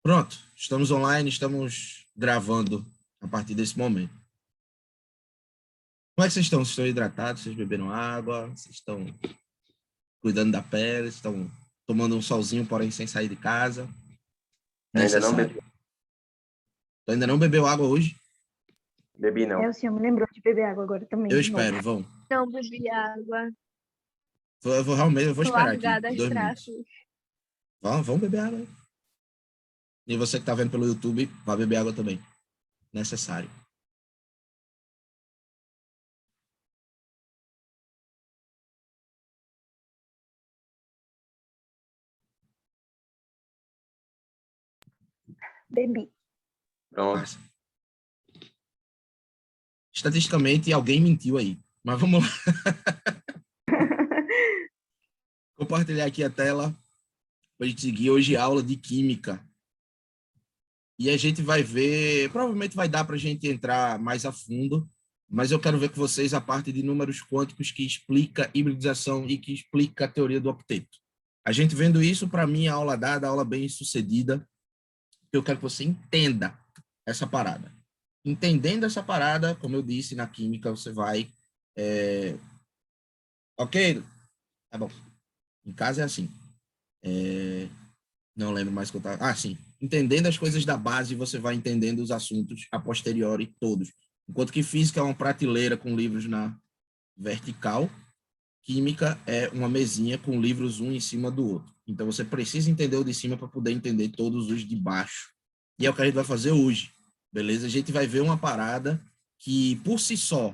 Pronto, estamos online, estamos gravando a partir desse momento. Como é que vocês estão? Vocês estão hidratados? Vocês beberam água? Vocês estão cuidando da pele? Estão tomando um solzinho, porém sem sair de casa? Ainda não bebi. Tu ainda não bebeu água hoje? Bebi não. O senhor me lembrou de beber água agora também. Eu espero, vão. Não bebi água. Eu vou esperar aqui. Largada as 2 traços. minutos. Vão beber água. E você que está vendo pelo YouTube, vai beber água também. Necessário. Bebi. Pronto. Passa. Estatisticamente, alguém mentiu aí. Mas vamos lá. Compartilhar aqui a tela para a gente seguir hoje a aula de Química. E a gente vai ver, provavelmente vai dar para a gente entrar mais a fundo, mas eu quero ver com vocês a parte de números quânticos que explica hibridização e que explica a teoria do octeto. A gente vendo isso, para mim, a aula dada, a aula bem sucedida, eu quero que você entenda essa parada. Entendendo essa parada, como eu disse, na química, você vai... Ok? Tá bom. Em casa é assim. Não lembro mais o que eu estava... Ah, sim. Entendendo as coisas da base, você vai entendendo os assuntos a posteriori todos. Enquanto que física é uma prateleira com livros na vertical, química é uma mesinha com livros um em cima do outro. Então, você precisa entender o de cima para poder entender todos os de baixo. E é o que a gente vai fazer hoje, beleza? A gente vai ver uma parada que, por si só,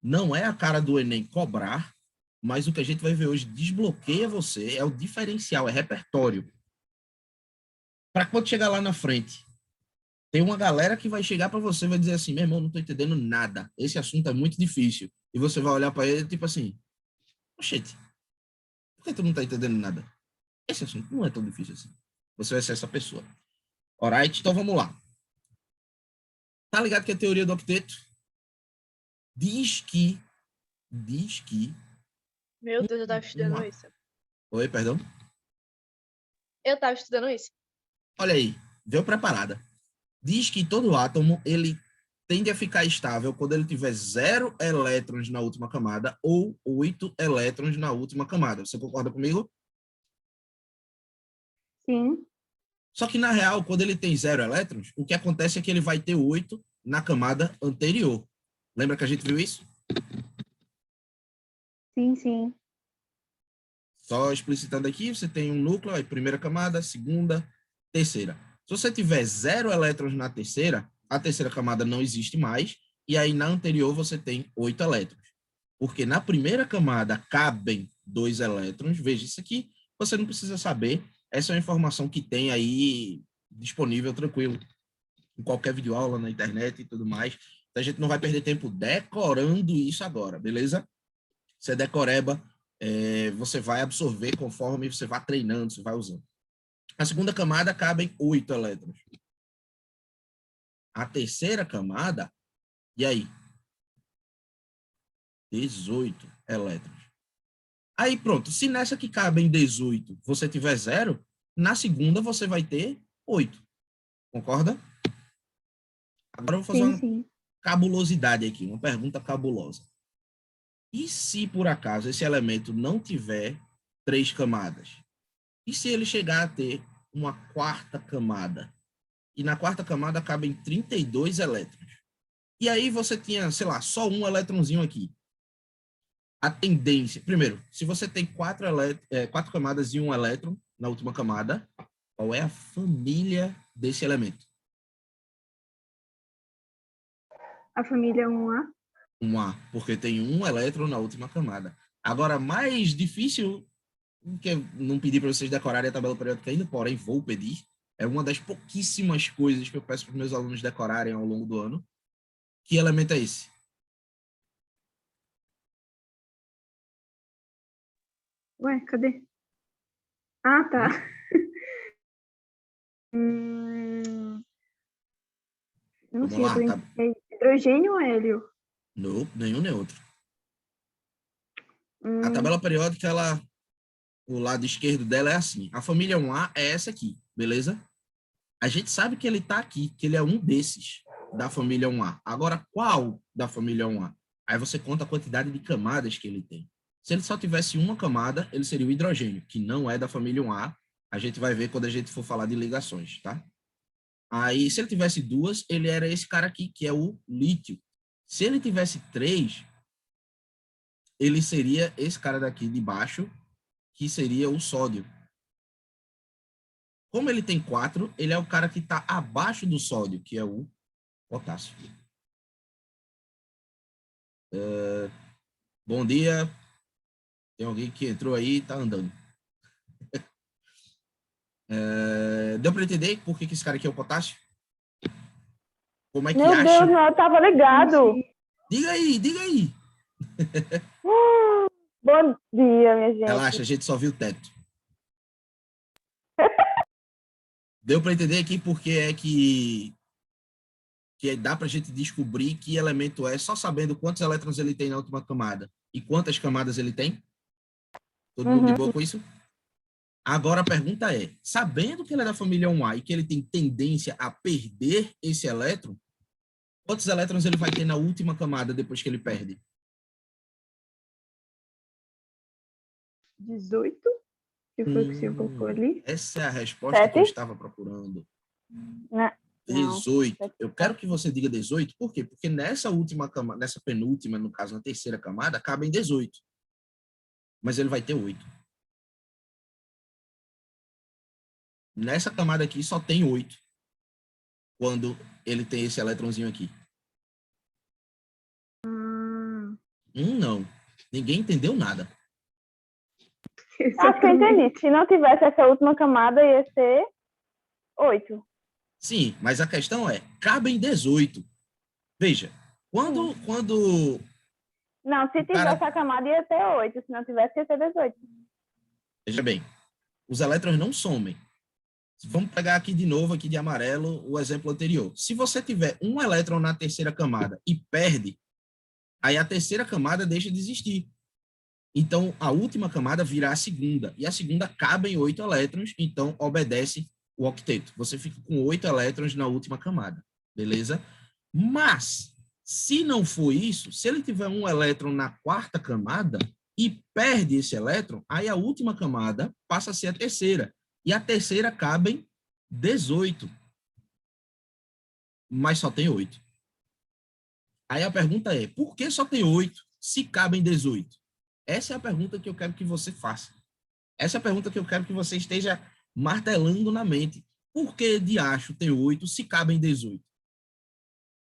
não é a cara do Enem cobrar, mas o que a gente vai ver hoje desbloqueia você, é o diferencial, é repertório. Para quando chegar lá na frente, tem uma galera que vai chegar para você e vai dizer assim, meu irmão, não estou entendendo nada, esse assunto é muito difícil. E você vai olhar para ele tipo assim, oxente, por que tu não está entendendo nada? Esse assunto não é tão difícil assim. Você vai ser essa pessoa. Alright? Então vamos lá. Tá ligado que a teoria do octeto diz que... Meu Deus, eu tava estudando isso. Oi, perdão? Eu tava estudando isso. Olha aí, veio preparada. Diz que todo átomo, ele tende a ficar estável quando ele tiver 0 elétrons na última camada ou 8 elétrons na última camada. Você concorda comigo? Sim. Só que, na real, quando ele tem 0 elétrons, o que acontece é que ele vai ter 8 na camada anterior. Lembra que a gente viu isso? Sim, sim. Só explicitando aqui, você tem um núcleo, aí primeira camada, segunda, terceira. Se você tiver 0 elétrons na terceira, a terceira camada não existe mais, e aí na anterior você tem 8 elétrons. Porque na primeira camada cabem 2 elétrons, veja isso aqui, você não precisa saber, essa é uma informação que tem aí disponível, tranquilo, em qualquer videoaula na internet e tudo mais. Então a gente não vai perder tempo decorando isso agora, beleza? Você decoreba, você vai absorver conforme você vai treinando, você vai usando. A segunda camada cabem 8 elétrons. A terceira camada, e aí? 18 elétrons. Aí pronto, se nessa que cabem 18 você tiver 0, na segunda você vai ter 8. Concorda? Agora eu vou fazer uma cabulosidade aqui, uma pergunta cabulosa. E se por acaso esse elemento não tiver 3 camadas? E se ele chegar a ter uma quarta camada? E na quarta camada cabem 32 elétrons. E aí você tinha, sei lá, só um elétronzinho aqui. A tendência... Primeiro, se você tem 4 camadas e um elétron na última camada, qual é a família desse elemento? A família 1A. 1A, porque tem um elétron na última camada. Agora, mais difícil, que eu não pedi para vocês decorarem a tabela periódica ainda, porém vou pedir, é uma das pouquíssimas coisas que eu peço para os meus alunos decorarem ao longo do ano. Que elemento é esse? Ué, cadê? Ah, tá. Não sei, Vamos lá, tá? é hidrogênio ou hélio? Não, nenhum nem outro. A tabela periódica, o lado esquerdo dela é assim. A família 1A é essa aqui, beleza? A gente sabe que ele está aqui, que ele é um desses da família 1A. Agora, qual da família 1A? Aí você conta a quantidade de camadas que ele tem. Se ele só tivesse uma camada, ele seria o hidrogênio, que não é da família 1A. A gente vai ver quando a gente for falar de ligações, tá? Aí, se ele tivesse duas, ele era esse cara aqui, que é o lítio. Se ele tivesse três, ele seria esse cara daqui de baixo, que seria o sódio. Como ele tem 4, ele é o cara que está abaixo do sódio, que é o potássio. Bom dia. Tem alguém que entrou aí e está andando. Deu para entender por que esse cara aqui é o potássio? Como é que Meu acha? Deus, não, eu tava ligado. Diga aí, diga aí. Bom dia, minha gente. Relaxa, a gente só viu o teto. Deu para entender aqui porque é que dá para a gente descobrir que elemento é só sabendo quantos elétrons ele tem na última camada e quantas camadas ele tem? Todo mundo de boa com isso? Agora a pergunta é, sabendo que ele é da família 1A e que ele tem tendência a perder esse elétron, quantos elétrons ele vai ter na última camada depois que ele perde? 18? Que foi o que você colocou ali? Essa é a resposta 7? que eu estava procurando. Não. 18. Eu quero que você diga 18, por quê? Porque nessa última camada, nessa penúltima, no caso, na terceira camada, cabem 18. Mas ele vai ter 8. Nessa camada aqui só tem 8. Quando ele tem esse elétronzinho aqui. Não. Ninguém entendeu nada. Acho que eu entendi. Se não tivesse essa última camada, ia ser 8. Sim, mas a questão é, cabem 18. Veja, quando Não, se tivesse a camada, ia ser 8. Se não tivesse, ia ser 18. Veja bem, os elétrons não somem. Vamos pegar aqui de novo, aqui de amarelo, o exemplo anterior. Se você tiver um elétron na terceira camada e perde, aí a terceira camada deixa de existir. Então, a última camada virá a segunda. E a segunda cabem 8 elétrons, então obedece o octeto. Você fica com 8 elétrons na última camada. Beleza? Mas, se não for isso, se ele tiver um elétron na quarta camada e perde esse elétron, aí a última camada passa a ser a terceira. E a terceira cabem 18. Mas só tem 8. Aí a pergunta é, por que só tem 8 se cabem 18? Essa é a pergunta que eu quero que você faça. Essa é a pergunta que eu quero que você esteja martelando na mente. Por que de acho tem 8 se cabem 18?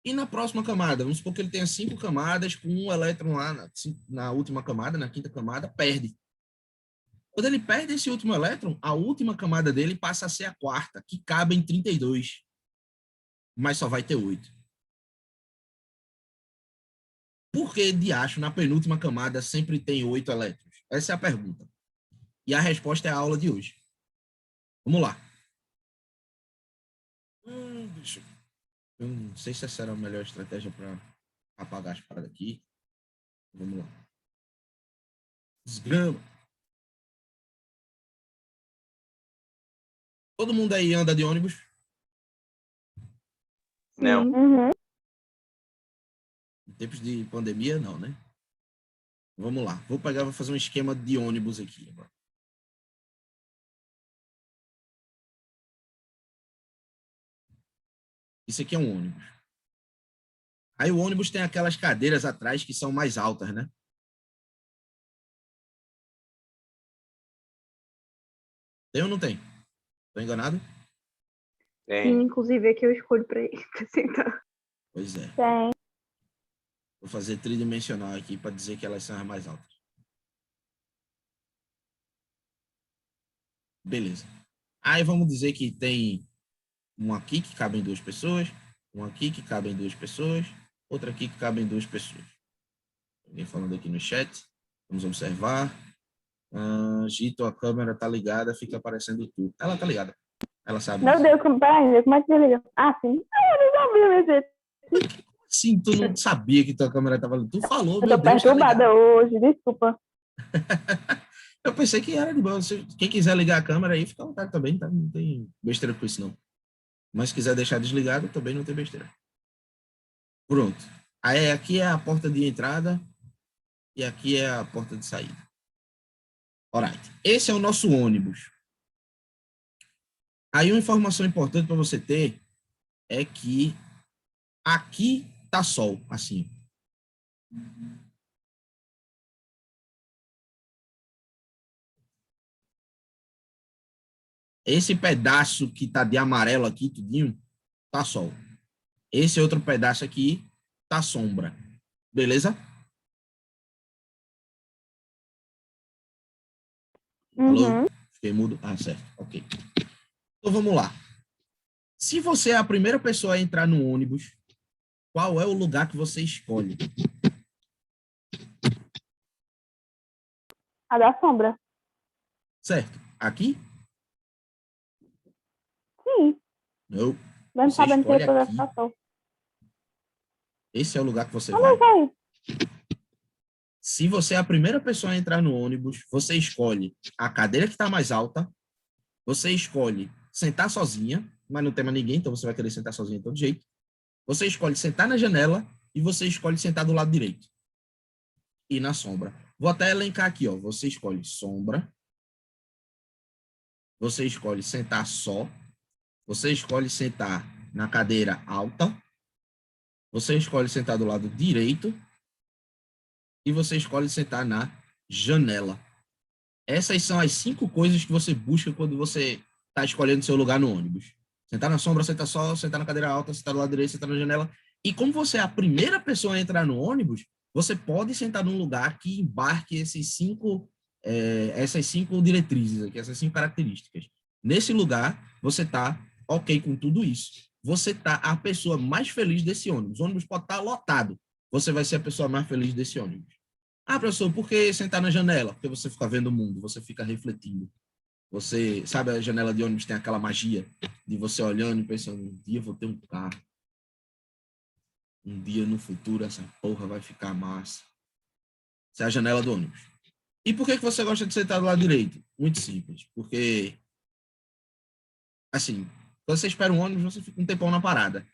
E na próxima camada, vamos supor que ele tenha 5 camadas, com um elétron lá na última camada, na quinta camada, perde. Quando ele perde esse último elétron, a última camada dele passa a ser a quarta, que cabe em 32. Mas só vai ter 8. Por que, de acho, na penúltima camada sempre tem 8 elétrons? Essa é a pergunta. E a resposta é a aula de hoje. Vamos lá. Eu não sei se essa era a melhor estratégia para apagar as paradas aqui. Vamos lá. Desgrama. Todo mundo aí anda de ônibus? Não. Uhum. Em tempos de pandemia, não, né? Vamos lá. Vou fazer um esquema de ônibus aqui agora. Isso aqui é um ônibus. Aí o ônibus tem aquelas cadeiras atrás que são mais altas, né? Tem ou não tem? Tô enganado? Tem. Inclusive, aqui eu escolho para sentar. Pois é. Tem. Vou fazer tridimensional aqui para dizer que elas são as mais altas. Beleza. Aí vamos dizer que tem um aqui que cabem 2 pessoas, um aqui que cabem 2 pessoas, outro aqui que cabem 2 pessoas. Alguém falando aqui no chat. Vamos observar. Gito, a câmera tá ligada, fica aparecendo tu. Ela tá ligada. Ela sabe Meu disso. Deus, peraí, como é que desliga? Ah, sim. Eu não sabia, minha gente. Sim, tu não sabia que tua câmera tava ligada. Tu falou, Eu meu tô Deus, tá ligada. perturbada hoje, desculpa. Eu pensei que era de boa. Quem quiser ligar a câmera aí, fica à vontade também, tá? Não tem besteira com isso, não. Mas se quiser deixar desligado, também não tem besteira. Pronto. Aí aqui é a porta de entrada e aqui é a porta de saída. Alright. Esse é o nosso ônibus. Aí uma informação importante para você ter é que aqui tá sol, assim. Esse pedaço que tá de amarelo aqui, tudinho, tá sol. Esse outro pedaço aqui tá sombra. Beleza? Uhum. Alô? Fiquei mudo? Ah, certo. Ok. Então vamos lá. Se você é a primeira pessoa a entrar no ônibus, qual é o lugar que você escolhe? A da sombra. Certo. Aqui? Sim. Não. Mesmo Você sabendo que escolhe depois vai aqui. ficar sol. Esse é o lugar que você Mas vai. aí. Se você é a primeira pessoa a entrar no ônibus, você escolhe a cadeira que está mais alta, você escolhe sentar sozinha, mas não tem mais ninguém, então você vai querer sentar sozinha de todo jeito. Você escolhe sentar na janela e você escolhe sentar do lado direito. E na sombra. Vou até elencar aqui, ó. Você escolhe sombra. Você escolhe sentar só. Você escolhe sentar na cadeira alta. Você escolhe sentar do lado direito. E você escolhe sentar na janela. Essas são as 5 coisas que você busca quando você está escolhendo seu lugar no ônibus. Sentar na sombra, sentar só, sentar na cadeira alta, sentar do lado direito, sentar na janela. E como você é a primeira pessoa a entrar no ônibus, você pode sentar num lugar que embarque essas 5 diretrizes aqui, essas 5 características. Nesse lugar, você está ok com tudo isso. Você está a pessoa mais feliz desse ônibus. O ônibus pode estar lotado. Você vai ser a pessoa mais feliz desse ônibus. Ah, professor, por que sentar na janela? Porque você fica vendo o mundo, você fica refletindo. Você, sabe, a janela de ônibus tem aquela magia de você olhando e pensando, um dia eu vou ter um carro. Um dia no futuro essa porra vai ficar massa. Essa é a janela do ônibus. E por que você gosta de sentar do lado direito? Muito simples. Porque, assim, quando você espera um ônibus, você fica um tempão na parada.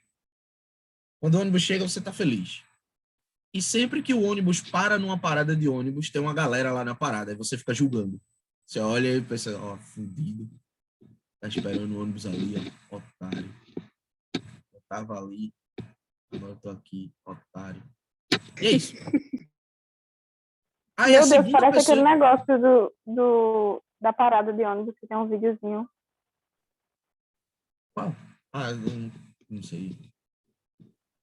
Quando o ônibus chega, você tá feliz. E sempre que o ônibus para numa parada de ônibus, tem uma galera lá na parada. Aí você fica julgando. Você olha e pensa, ó, fudido. Tá esperando o ônibus ali, ó, otário. Eu tava ali, agora eu tô aqui, otário. E é isso. Aí a Meu Deus, segunda parece pessoa... aquele negócio da parada de ônibus que tem um videozinho. Qual? Ah, não sei.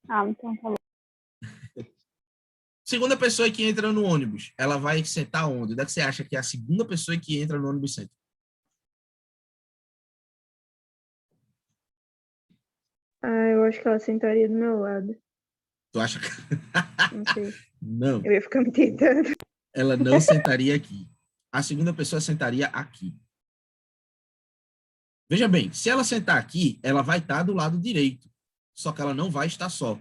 Ah, então tá bom. Segunda pessoa que entra no ônibus, ela vai sentar onde? Onde é que você acha que é a segunda pessoa que entra no ônibus senta? Ah, eu acho que ela sentaria do meu lado. Tu acha que... Não sei. Não, Eu ia ficar me tentando. ela não sentaria aqui. A segunda pessoa sentaria aqui. Veja bem, se ela sentar aqui, ela vai estar do lado direito. Só que ela não vai estar só.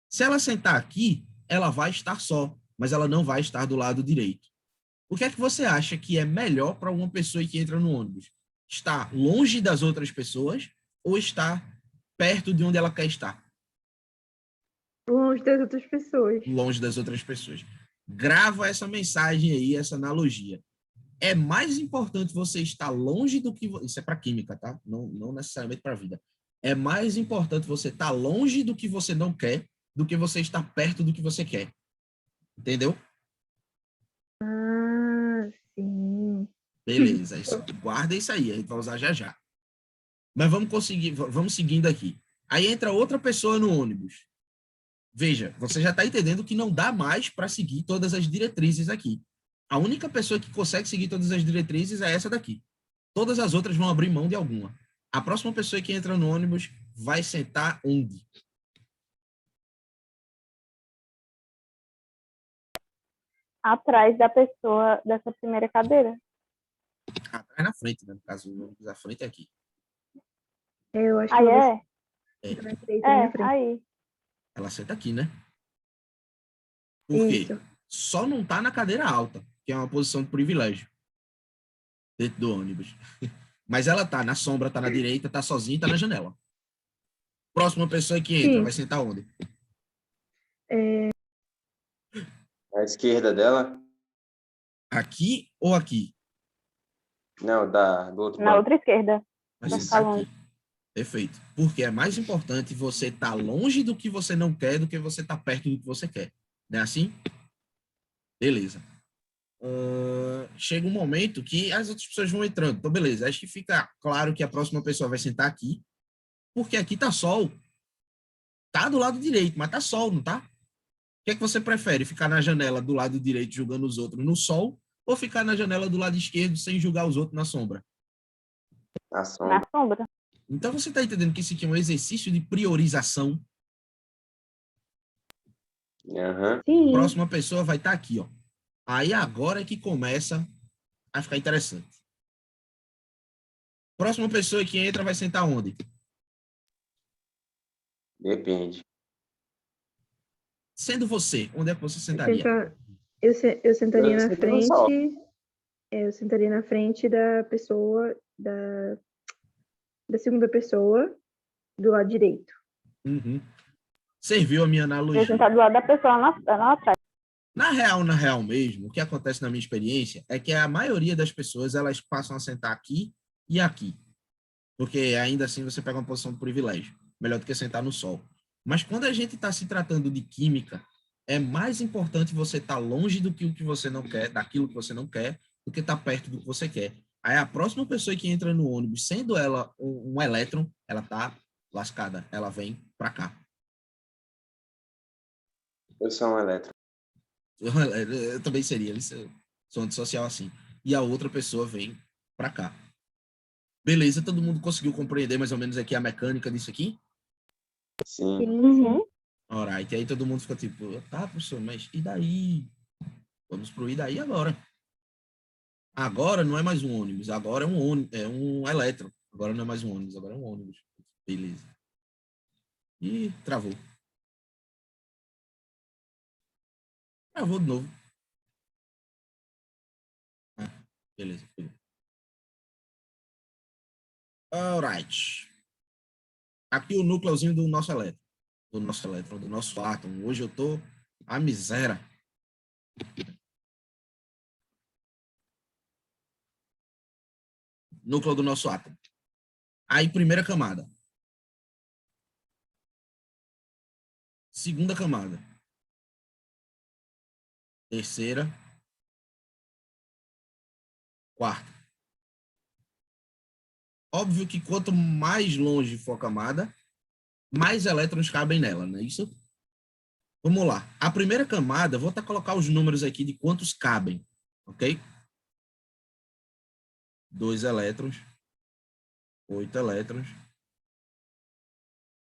Se ela sentar aqui, ela vai estar só, mas ela não vai estar do lado direito. O que é que você acha que é melhor para uma pessoa que entra no ônibus? Estar longe das outras pessoas ou estar perto de onde ela quer estar? Longe das outras pessoas. Longe das outras pessoas. Grava essa mensagem aí, essa analogia. É mais importante você estar longe do que... Isso é para química, tá? Não necessariamente para a vida. É mais importante você estar longe do que você não quer do que você estar perto do que você quer. Entendeu? Ah, sim. Beleza. Isso, guarda isso aí. A gente vai usar já já. Mas vamos seguindo aqui. Aí entra outra pessoa no ônibus. Veja, você já está entendendo que não dá mais para seguir todas as diretrizes aqui. A única pessoa que consegue seguir todas as diretrizes é essa daqui. Todas as outras vão abrir mão de alguma. A próxima pessoa que entra no ônibus vai sentar onde? Atrás da pessoa dessa primeira cadeira. Atrás na frente, né? No caso, o ônibus à frente é aqui. Eu acho que Aí ela é? vai na direita, na minha frente. Aí. Ela senta aqui, né? Por quê? Isso. Só não tá na cadeira alta, que é uma posição de privilégio dentro do ônibus. Mas ela tá na sombra, tá na direita, tá sozinha e tá na janela. Próxima pessoa que entra, Sim. vai sentar onde? À esquerda dela? Aqui ou aqui? Não, do outro Na banco. outra esquerda. Vai Vai sentar ficar longe. aqui. Perfeito. Porque é mais importante você estar longe do que você não quer do que você estar perto do que você quer. Não é assim? Beleza. Chega um momento que as outras pessoas vão entrando. Então, beleza. Acho que fica claro que a próxima pessoa vai sentar aqui, porque aqui tá sol. Tá do lado direito, mas tá sol, não tá? O que é que você prefere? Ficar na janela do lado direito julgando os outros no sol ou ficar na janela do lado esquerdo sem julgar os outros na sombra? Na Na sombra. sombra. Então, você está entendendo que isso aqui é um exercício de priorização. Aham. Sim. Próxima pessoa vai estar aqui, ó. Aí agora é que começa a ficar interessante. Próxima pessoa que entra vai sentar onde? Depende. Sendo você, onde é que você sentaria? Eu sentaria Eu na sento no sol. frente. Eu sentaria na frente da pessoa, da segunda pessoa, do lado direito. Uhum. Serviu a minha Eu analogia. sentar do lado da pessoa lá atrás. Na real mesmo, o que acontece na minha experiência é que a maioria das pessoas, elas passam a sentar aqui e aqui. Porque ainda assim você pega uma posição de privilégio. Melhor do que sentar no sol. Mas quando a gente está se tratando de química, é mais importante você estar longe do que o que você não quer, daquilo que você não quer, do que estar perto do que você quer. Aí a próxima pessoa que entra no ônibus, sendo ela um elétron, ela tá lascada. Ela vem para cá. Eu sou um elétron. Eu também seria, sou antissocial assim. E a outra pessoa vem para cá. Beleza, todo mundo conseguiu compreender mais ou menos aqui a mecânica disso aqui? Sim. Uhum. Alright, e aí todo mundo fica tipo, tá, professor, mas e daí? Vamos pro e daí agora. Agora não é mais um ônibus, agora é um elétron. Agora não é mais um ônibus, agora é um ônibus. Beleza. E travou. Travou de novo. Beleza. Alright. Aqui o núcleozinho do nosso elétron. Do nosso átomo. Hoje eu tô a miséria. Núcleo do nosso átomo. Aí, primeira camada. Segunda camada. Terceira. Quarta. Óbvio que quanto mais longe for a camada, mais elétrons cabem nela, não é isso? Vamos lá. A primeira camada, vou até colocar os números aqui de quantos cabem, ok? 2 elétrons, 8 elétrons,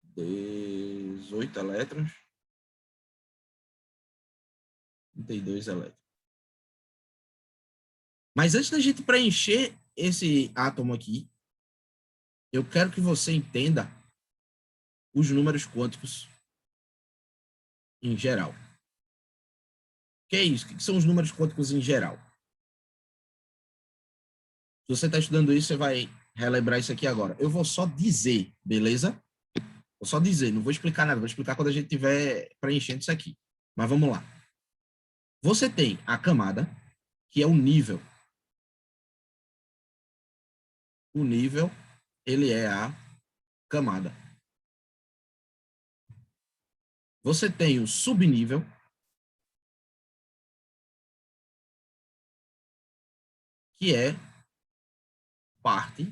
18 elétrons, 32 elétrons. Mas antes da gente preencher esse átomo aqui, eu quero que você entenda os números quânticos em geral. O que é isso? O que são os números quânticos em geral? Se você está estudando isso, você vai relembrar isso aqui agora. Eu vou só dizer, beleza? Vou só dizer, não vou explicar nada. Vou explicar quando a gente estiver preenchendo isso aqui. Mas vamos lá. Você tem a camada, que é o nível. O nível, ele é a camada. Você tem o subnível, que é parte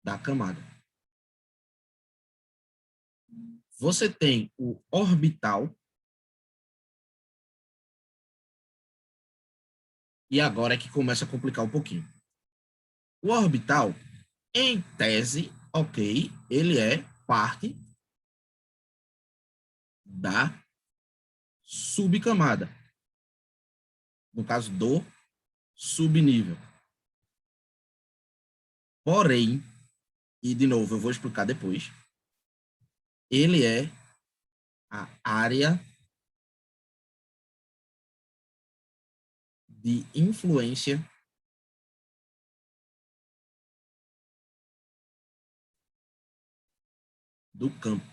da camada. Você tem o orbital, e agora é que começa a complicar um pouquinho. O orbital, em tese, ok, ele é parte da subcamada. No caso do subnível. Porém, e de novo eu vou explicar depois, ele é a área de influência do campo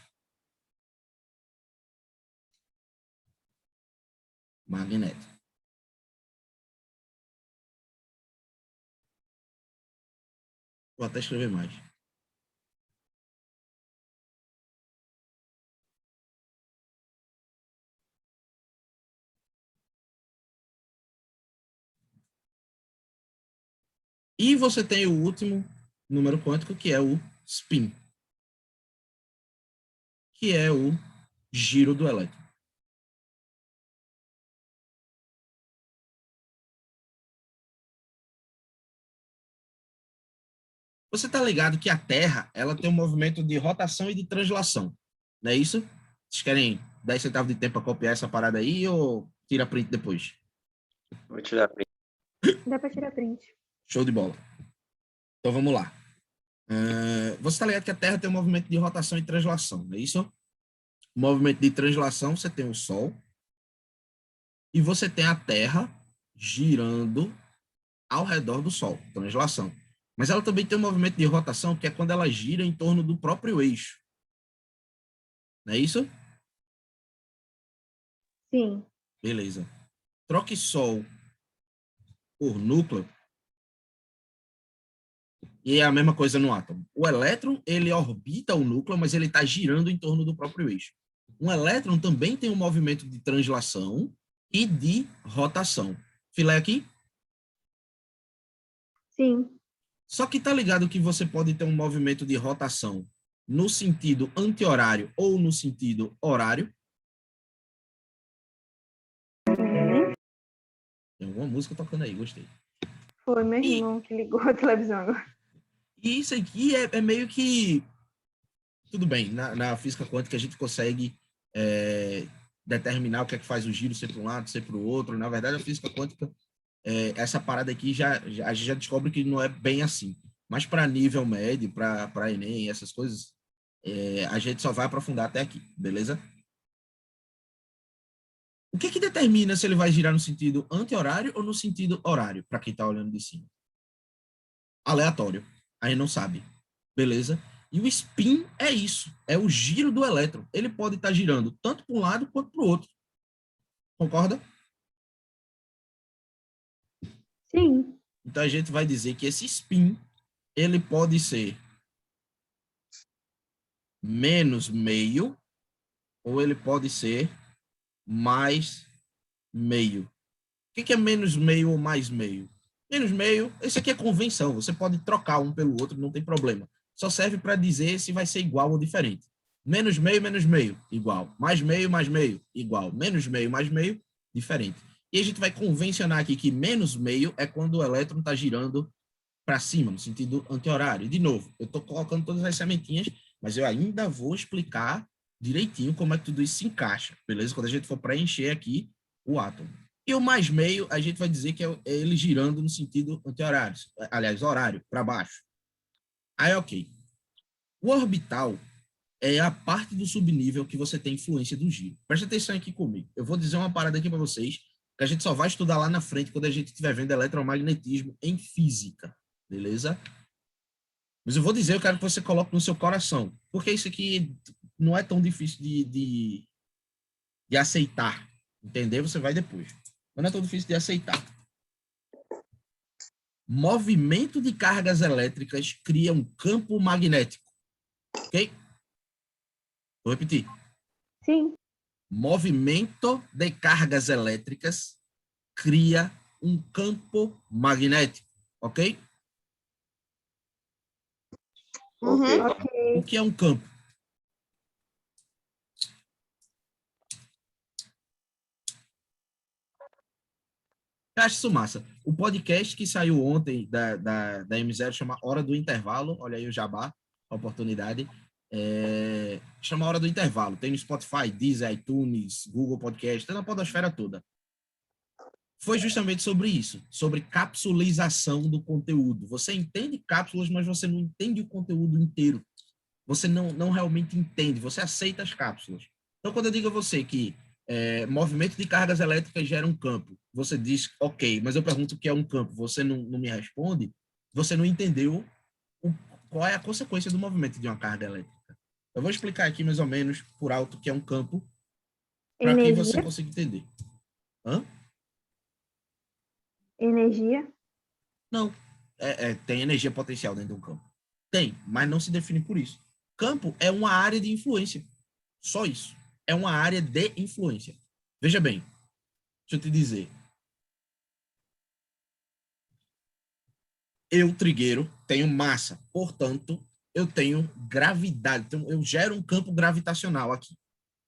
magnético. Vou até escrever mais. E você tem o último número quântico, que é o spin, que é o giro do elétron. Você está ligado que a Terra ela tem um movimento de rotação e de translação, não é isso? Vocês querem 10 centavos de tempo para copiar essa parada aí ou tira print depois? Vou tirar print. Dá para tirar print. Show de bola. Então vamos lá. Você está ligado que a Terra tem um movimento de rotação e translação, não é isso? O movimento de translação, você tem o Sol e você tem a Terra girando ao redor do Sol, translação. Mas ela também tem um movimento de rotação, que é quando ela gira em torno do próprio eixo. Não é isso? Sim. Beleza. Troque Sol por núcleo e é a mesma coisa no átomo. O elétron, ele orbita o núcleo, mas ele está girando em torno do próprio eixo. Um elétron também tem um movimento de translação e de rotação. Filé aqui? Sim. Só que tá ligado que você pode ter um movimento de rotação no sentido anti-horário ou no sentido horário. Tem alguma música tocando aí, gostei. Foi meu irmão que ligou a televisão agora. E isso aqui é meio que... Tudo bem, na física quântica a gente consegue determinar o que é que faz o giro ser para um lado, ser para o outro. Na verdade, a física quântica, essa parada aqui a gente já descobre que não é bem assim. Mas para nível médio, para Enem, essas coisas, a gente só vai aprofundar até aqui, beleza? O que determina se ele vai girar no sentido anti-horário ou no sentido horário, para quem está olhando de cima? Aleatório. A gente não sabe. Beleza? E o spin é isso. É o giro do elétron. Ele pode estar girando tanto para um lado quanto para o outro. Concorda? Sim. Então a gente vai dizer que esse spin ele pode ser menos meio ou ele pode ser mais meio. O que é menos meio ou mais meio? Menos meio, esse aqui é convenção. Você pode trocar um pelo outro, não tem problema. Só serve para dizer se vai ser igual ou diferente. Menos meio, igual. Mais meio, igual. Menos meio, mais meio, diferente. E a gente vai convencionar aqui que menos meio é quando o elétron está girando para cima, no sentido anti-horário. De novo, eu estou colocando todas as sementinhas, mas eu ainda vou explicar direitinho como é que tudo isso se encaixa, beleza? Quando a gente for preencher aqui o átomo. E o mais meio, a gente vai dizer que é ele girando no sentido anti-horário, aliás, horário, para baixo. Aí, ok. O orbital é a parte do subnível que você tem influência do giro. Presta atenção aqui comigo. Eu vou dizer uma parada aqui para vocês, que a gente só vai estudar lá na frente, quando a gente estiver vendo eletromagnetismo em física, beleza? Mas eu vou dizer, eu quero que você coloque no seu coração, porque isso aqui não é tão difícil de aceitar, entender? Você vai depois. Não é tão difícil de aceitar. Movimento de cargas elétricas cria um campo magnético. Ok? Vou repetir. Sim. Movimento de cargas elétricas cria um campo magnético. Ok? Ok. Ok. O que é um campo? Eu acho isso massa. O podcast que saiu ontem da M0 chama Hora do Intervalo. Olha aí o jabá, a oportunidade. Chama Hora do Intervalo. Tem no Spotify, Deezer, iTunes, Google Podcast, tem na podosfera toda. Foi justamente sobre isso, sobre capsulização do conteúdo. Você entende cápsulas, mas você não entende o conteúdo inteiro. Você não realmente entende, você aceita as cápsulas. Então, quando eu digo a você que movimento de cargas elétricas gera um campo, você diz, ok, mas eu pergunto o que é um campo, você não me responde, você não entendeu qual é a consequência do movimento de uma carga elétrica. Eu vou explicar aqui mais ou menos por alto o que é um campo, para que você Energia. consiga entender. Hã? Energia. Não. Tem energia potencial dentro de um campo. Tem, mas não se define por isso. Campo é uma área de influência. Só isso. É uma área de influência. Veja bem, deixa eu te dizer. Eu, trigueiro, tenho massa. Portanto, eu tenho gravidade. Então, eu gero um campo gravitacional aqui.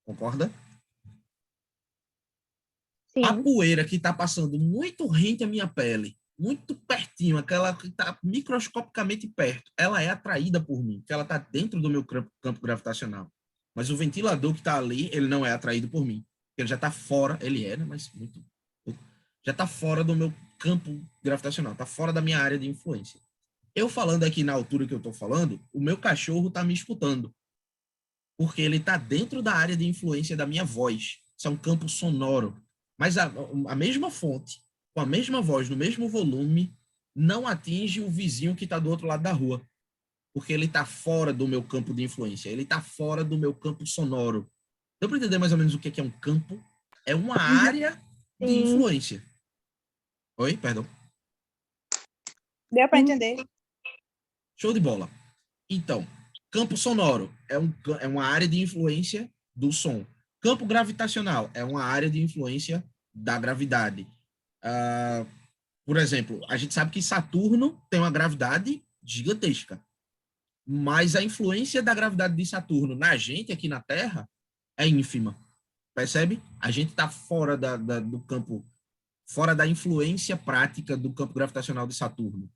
Concorda? Sim. A poeira que está passando muito rente à minha pele, muito pertinho, aquela que está microscopicamente perto, ela é atraída por mim, porque ela está dentro do meu campo gravitacional. Mas o ventilador que está ali, ele não é atraído por mim. Ele já está fora, ele é, né? Mas muito pouco. Já está fora do meu campo gravitacional, está fora da minha área de influência. Eu falando aqui na altura que eu estou falando, o meu cachorro está me escutando, porque ele está dentro da área de influência da minha voz. Isso é um campo sonoro. Mas a mesma fonte, com a mesma voz, no mesmo volume, não atinge o vizinho que está do outro lado da rua, porque ele está fora do meu campo de influência, ele está fora do meu campo sonoro. Deu para entender mais ou menos o que é um campo? É uma área de Sim. influência. Oi, perdão. Deu para entender? Show de bola. Então, campo sonoro é uma área de influência do som. Campo gravitacional é uma área de influência da gravidade. Por exemplo, a gente sabe que Saturno tem uma gravidade gigantesca, mas a influência da gravidade de Saturno na gente aqui na Terra é ínfima. Percebe? A gente está fora do campo, fora da influência prática do campo gravitacional de Saturno.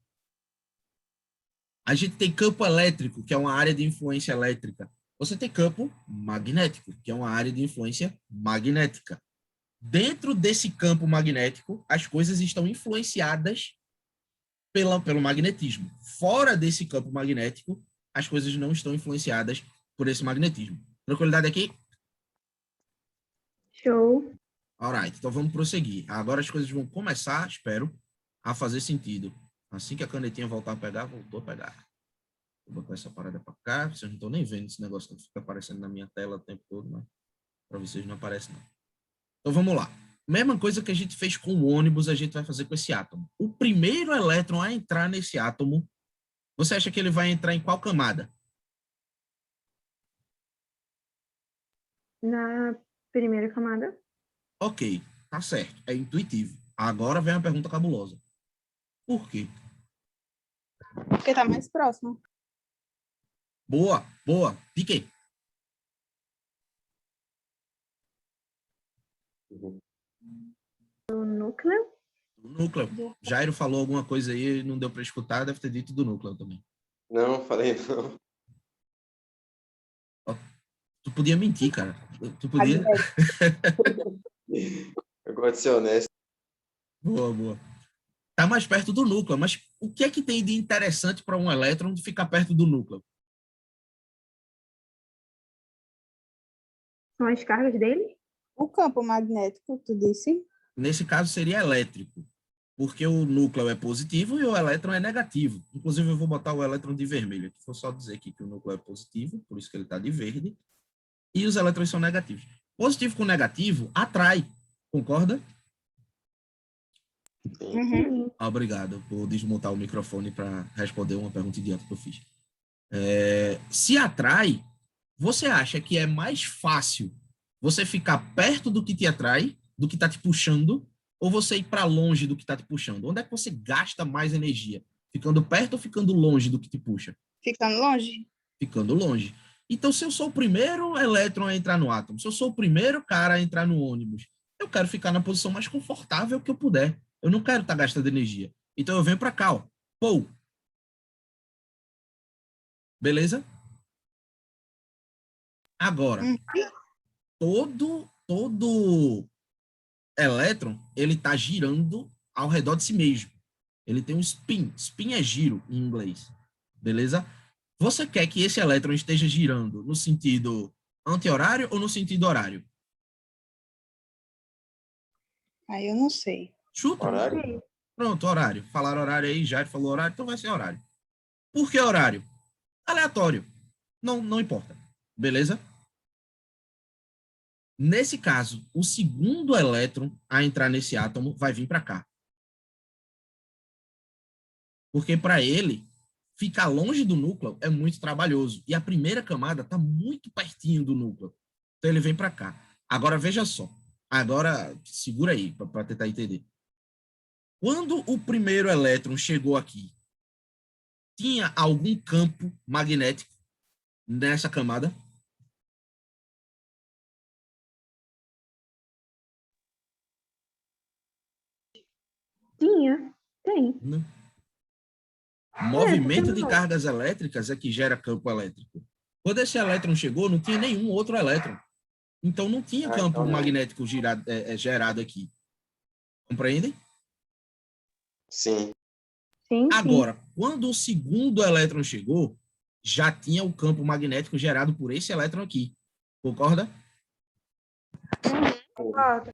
A gente tem campo elétrico, que é uma área de influência elétrica. Você tem campo magnético, que é uma área de influência magnética. Dentro desse campo magnético, as coisas estão influenciadas pelo magnetismo. Fora desse campo magnético, as coisas não estão influenciadas por esse magnetismo. Tranquilidade aqui? Show. Alright, então vamos prosseguir. Agora as coisas vão começar, espero, a fazer sentido. Assim que a canetinha voltar a pegar, voltou a pegar. Vou botar essa parada para cá. Vocês não estão nem vendo esse negócio que fica aparecendo na minha tela o tempo todo, mas para vocês não aparece, não. Então vamos lá. Mesma coisa que a gente fez com o ônibus, a gente vai fazer com esse átomo. O primeiro elétron a entrar nesse átomo, você acha que ele vai entrar em qual camada? Na primeira camada. Ok, tá certo. É intuitivo. Agora vem a pergunta cabulosa. Por quê? Porque tá mais próximo. Boa, boa. Piquei. O núcleo. Do núcleo. Jairo falou alguma coisa aí e não deu para escutar, deve ter dito do núcleo também. Não, falei não. Tu podia mentir, cara. Tu podia... Eu gosto de ser honesto. Boa, boa. Tá mais perto do núcleo, mas o que é que tem de interessante para um elétron de ficar perto do núcleo? São as cargas dele. O campo magnético, tu disse? Nesse caso seria elétrico, porque o núcleo é positivo e o elétron é negativo. Inclusive eu vou botar o elétron de vermelho aqui. Vou só dizer aqui que o núcleo é positivo, por isso que ele está de verde, e os elétrons são negativos. Positivo com negativo atrai, concorda? Uhum. Obrigado. Vou desmontar o microfone para responder uma pergunta idiota que eu fiz. Se atrai, você acha que é mais fácil você ficar perto do que te atrai, do que está te puxando, ou você ir para longe do que está te puxando? Onde é que você gasta mais energia? Ficando perto ou ficando longe do que te puxa? Ficando longe? Ficando longe. Então, se eu sou o primeiro elétron a entrar no átomo, se eu sou o primeiro cara a entrar no ônibus, eu quero ficar na posição mais confortável que eu puder. Eu não quero estar gastando energia. Então, eu venho para cá, ó. Pô. Beleza? Agora, todo elétron, ele está girando ao redor de si mesmo. Ele tem um spin. Spin é giro, em inglês. Beleza? Você quer que esse elétron esteja girando no sentido anti-horário ou no sentido horário? Aí eu não sei. Chuta. Horário? Pronto, horário. Falaram horário aí, Jair falou horário, então vai ser horário. Por que horário? Aleatório. Não importa. Beleza? Nesse caso, o segundo elétron a entrar nesse átomo vai vir para cá. Porque para ele, ficar longe do núcleo é muito trabalhoso. E a primeira camada está muito pertinho do núcleo. Então ele vem para cá. Agora, veja só. Agora, segura aí para tentar entender. Quando o primeiro elétron chegou aqui, tinha algum campo magnético nessa camada? Tinha, tem. Não. Movimento porque de não. cargas elétricas é que gera campo elétrico. Quando esse elétron chegou, não tinha nenhum outro elétron. Então, não tinha campo então não. magnético gerado aqui. Compreendem? Sim. Sim, sim. Agora, quando o segundo elétron chegou, já tinha o campo magnético gerado por esse elétron aqui. Concorda? Concordo.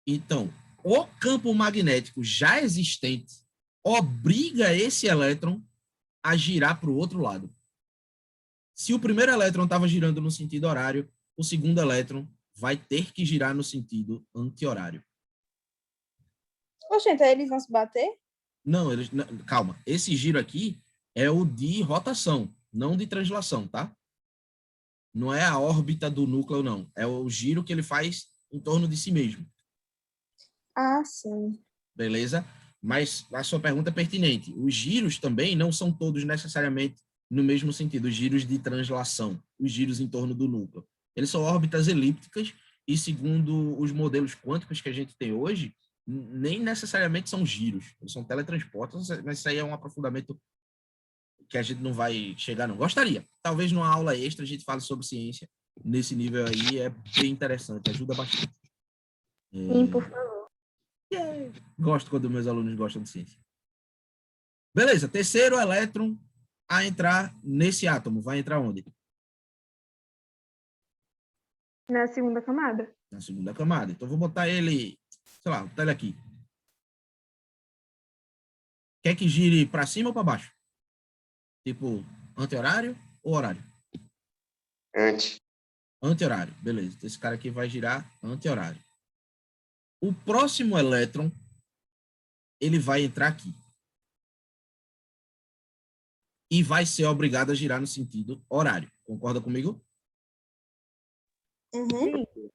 Então, o campo magnético já existente obriga esse elétron a girar para o outro lado. Se o primeiro elétron estava girando no sentido horário, o segundo elétron vai ter que girar no sentido anti-horário. Oxe, então eles vão se bater? Não, calma. Esse giro aqui é o de rotação, não de translação, tá? Não é a órbita do núcleo, não. É o giro que ele faz em torno de si mesmo. Ah, sim. Beleza? Mas a sua pergunta é pertinente. Os giros também não são todos necessariamente no mesmo sentido, os giros de translação, os giros em torno do núcleo. Eles são órbitas elípticas e, segundo os modelos quânticos que a gente tem hoje, nem necessariamente são giros, eles são teletransportes, mas isso aí é um aprofundamento que a gente não vai chegar, não. Gostaria. Talvez numa aula extra a gente fale sobre ciência. Nesse nível aí é bem interessante, ajuda bastante. Sim, por favor. Gosto quando meus alunos gostam de ciência. Beleza, terceiro elétron a entrar nesse átomo. Vai entrar onde? Na segunda camada. Na segunda camada. Então, vou botar ele, sei lá, vou botar ele aqui. Quer que gire para cima ou para baixo? Tipo, anti-horário ou horário? Anti-horário, beleza. Esse cara aqui vai girar anti-horário. O próximo elétron, ele vai entrar aqui. E vai ser obrigado a girar no sentido horário. Concorda comigo? Uhum. Sim.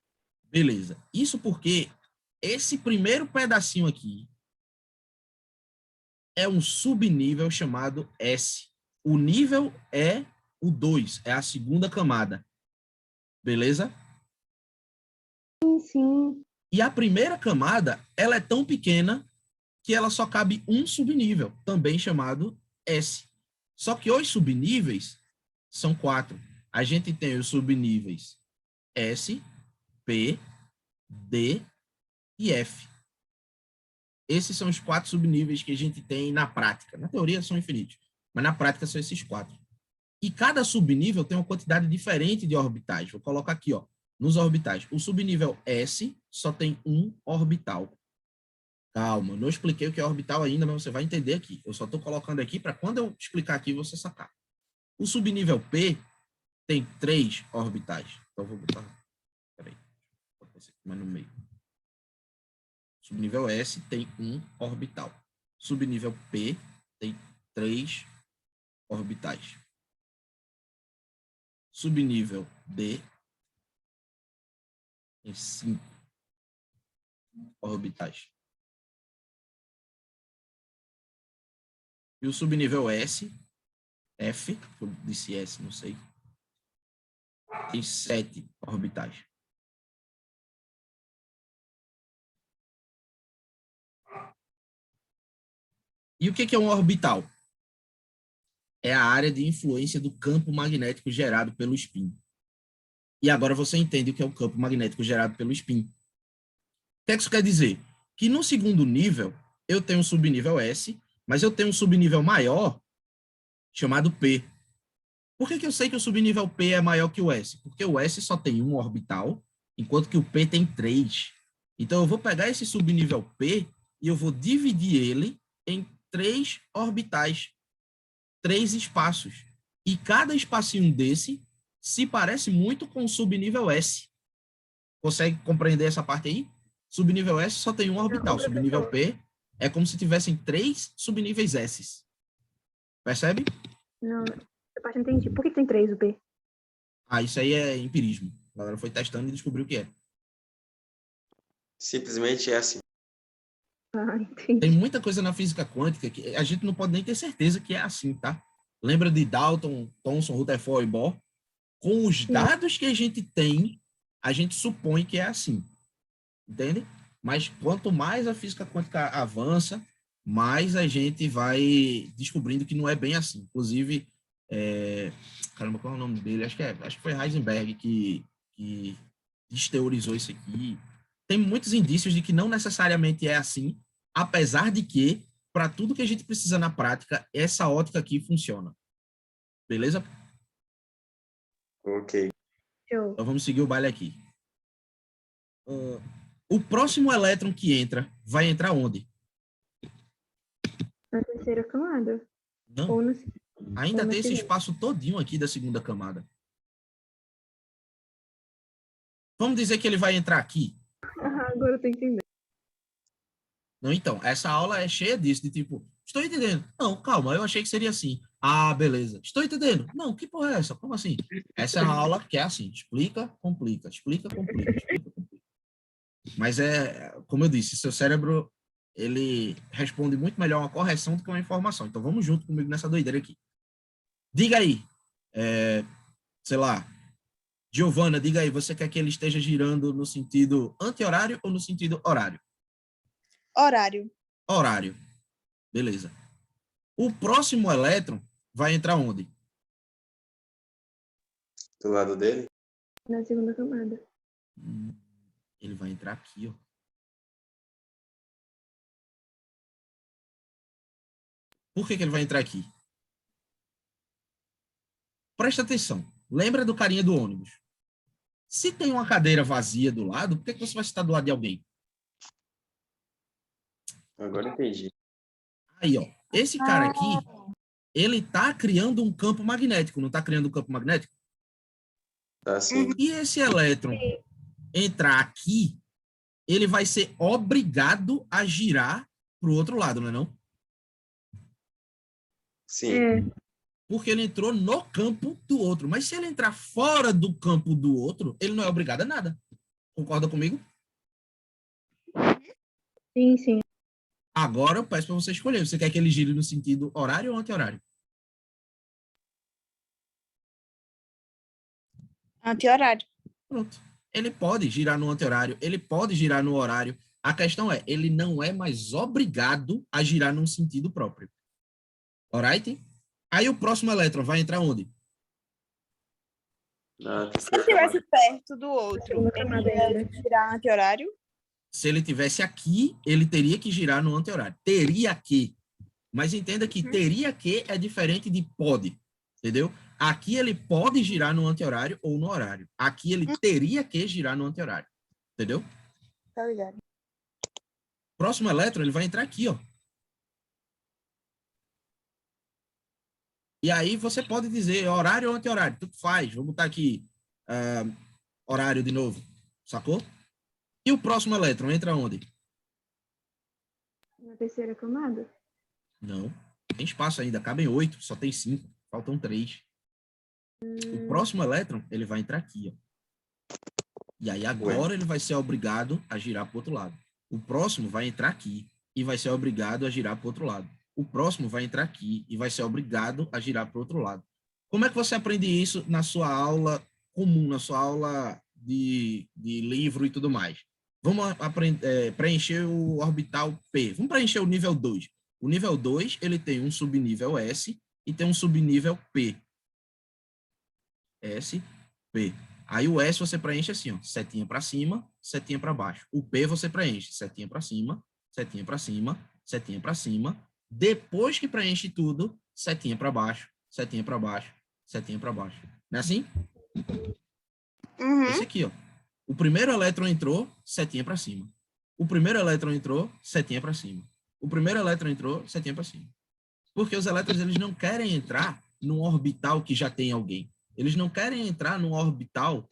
Beleza. Isso porque esse primeiro pedacinho aqui é um subnível chamado S. O nível é o 2, é a segunda camada. Beleza? Sim. E a primeira camada, ela é tão pequena que ela só cabe um subnível, também chamado S. Só que os subníveis são 4. A gente tem os subníveis S, P, D e F. Esses são os 4 subníveis que a gente tem na prática. Na teoria são infinitos, mas na prática são esses 4. E cada subnível tem uma quantidade diferente de orbitais. Vou colocar aqui, ó, nos orbitais. O subnível S só tem um orbital. Calma, não expliquei o que é orbital ainda, mas você vai entender aqui. Eu só estou colocando aqui para quando eu explicar aqui, você sacar. O subnível P tem 3 orbitais. Então, vou botar... Peraí. Vou botar esse aqui mais no meio. Subnível S tem um orbital. Subnível P tem 3 orbitais. Subnível D tem 5 orbitais. E o subnível S, F, eu disse S, não sei, tem 7 orbitais. E o que é um orbital? É a área de influência do campo magnético gerado pelo spin. E agora você entende o que é o campo magnético gerado pelo spin. O que isso quer dizer? Que no segundo nível, eu tenho um subnível S, mas eu tenho um subnível maior chamado P. Por que eu sei que o subnível P é maior que o S? Porque o S só tem um orbital, enquanto que o P tem 3. Então, eu vou pegar esse subnível P e eu vou dividir ele em 3 orbitais, 3 espaços. E cada espacinho desse se parece muito com o subnível S. Consegue compreender essa parte aí? Subnível S só tem um orbital. Não, Subnível professor. P é como se tivessem 3 subníveis S. Percebe? Não, essa parte eu entendi. Por que tem 3 o P? Ah, isso aí é empirismo. A galera foi testando e descobriu o que é. Simplesmente é assim. Ah, entendi. Tem muita coisa na física quântica que a gente não pode nem ter certeza que é assim, tá? Lembra de Dalton, Thomson, Rutherford e Bohr? Com os Sim. dados que a gente tem, a gente supõe que é assim. Entende? Mas quanto mais a física quântica avança, mais a gente vai descobrindo que não é bem assim. Inclusive, caramba, qual é o nome dele? Acho que foi Heisenberg que desteorizou isso aqui. Tem muitos indícios de que não necessariamente é assim, apesar de que, para tudo que a gente precisa na prática, essa ótica aqui funciona. Beleza? Ok. Show. Então vamos seguir o baile aqui. O próximo elétron que entra, vai entrar onde? Na terceira camada. Não. Ou na Ainda ou na tem esse segunda. espaço todinho aqui da segunda camada. Vamos dizer que ele vai entrar aqui. Ah, agora eu tô entendendo. Não, então, essa aula é cheia disso, de tipo, estou entendendo. Não, calma, eu achei que seria assim. Ah, beleza. Estou entendendo. Não, que porra é essa? Como assim? Essa é uma aula que é assim, explica, complica, explica, complica, explica, complica. Mas como eu disse, seu cérebro, ele responde muito melhor uma correção do que uma informação. Então vamos junto comigo nessa doideira aqui. Diga aí, sei lá, Giovana, diga aí, você quer que ele esteja girando no sentido anti-horário ou no sentido horário? Horário. Horário. Beleza. O próximo elétron vai entrar onde? Do lado dele? Na segunda camada. Ele vai entrar aqui, ó. Por que ele vai entrar aqui? Presta atenção. Lembra do carinha do ônibus? Se tem uma cadeira vazia do lado, por que você vai estar do lado de alguém? Agora entendi. Aí, ó. Esse cara aqui, ele tá criando um campo magnético, não tá criando um campo magnético? Tá assim. E esse elétron entrar aqui, ele vai ser obrigado a girar pro outro lado, não é não? Sim. É, Porque ele entrou no campo do outro. Mas se ele entrar fora do campo do outro, ele não é obrigado a nada. Concorda comigo? sim, sim. Agora eu peço para você escolher. Você quer que ele gire no sentido horário ou anti-horário? Anti-horário. Pronto. Ele pode girar no anti-horário, ele pode girar no horário. A questão é, ele não é mais obrigado a girar num sentido próprio. Alright? Aí o próximo elétron vai entrar onde? Na Se terceira estivesse camada. perto do outro, Segunda camada ele ia ainda. tirar anti-horário? Se ele tivesse aqui, ele teria que girar no anti-horário. Teria que. Mas entenda que teria que é diferente de pode. Entendeu? Aqui ele pode girar no anti-horário ou no horário. Aqui ele teria que girar no anti-horário. Entendeu? Tá ligado. Próximo elétron, ele vai entrar aqui, ó. E aí você pode dizer horário ou anti-horário. Tudo faz. Vou botar aqui horário de novo. Sacou? E o próximo elétron entra onde? Na terceira camada. Não. Tem espaço ainda. Cabem 8. Só tem 5. Faltam 3. O próximo elétron, ele vai entrar aqui, ó. E aí agora ele vai ser obrigado a girar para o outro lado. O próximo vai entrar aqui e vai ser obrigado a girar para o outro lado. O próximo vai entrar aqui e vai ser obrigado a girar para o outro lado. Como é que você aprende isso na sua aula comum, na sua aula de livro e tudo mais? Vamos preencher o orbital P. Vamos preencher o nível 2. O nível 2, ele tem um subnível S e tem um subnível P. S, P. Aí o S você preenche assim, ó, setinha para cima, setinha para baixo. O P você preenche setinha para cima, setinha para cima, setinha para cima. Depois que preenche tudo, setinha para baixo, setinha para baixo, setinha para baixo. Não é assim? Esse aqui, ó. O primeiro elétron entrou, setinha para cima. O primeiro elétron entrou, setinha para cima. O primeiro elétron entrou, setinha para cima. Porque os elétrons eles não querem entrar num orbital que já tem alguém. Eles não querem entrar num orbital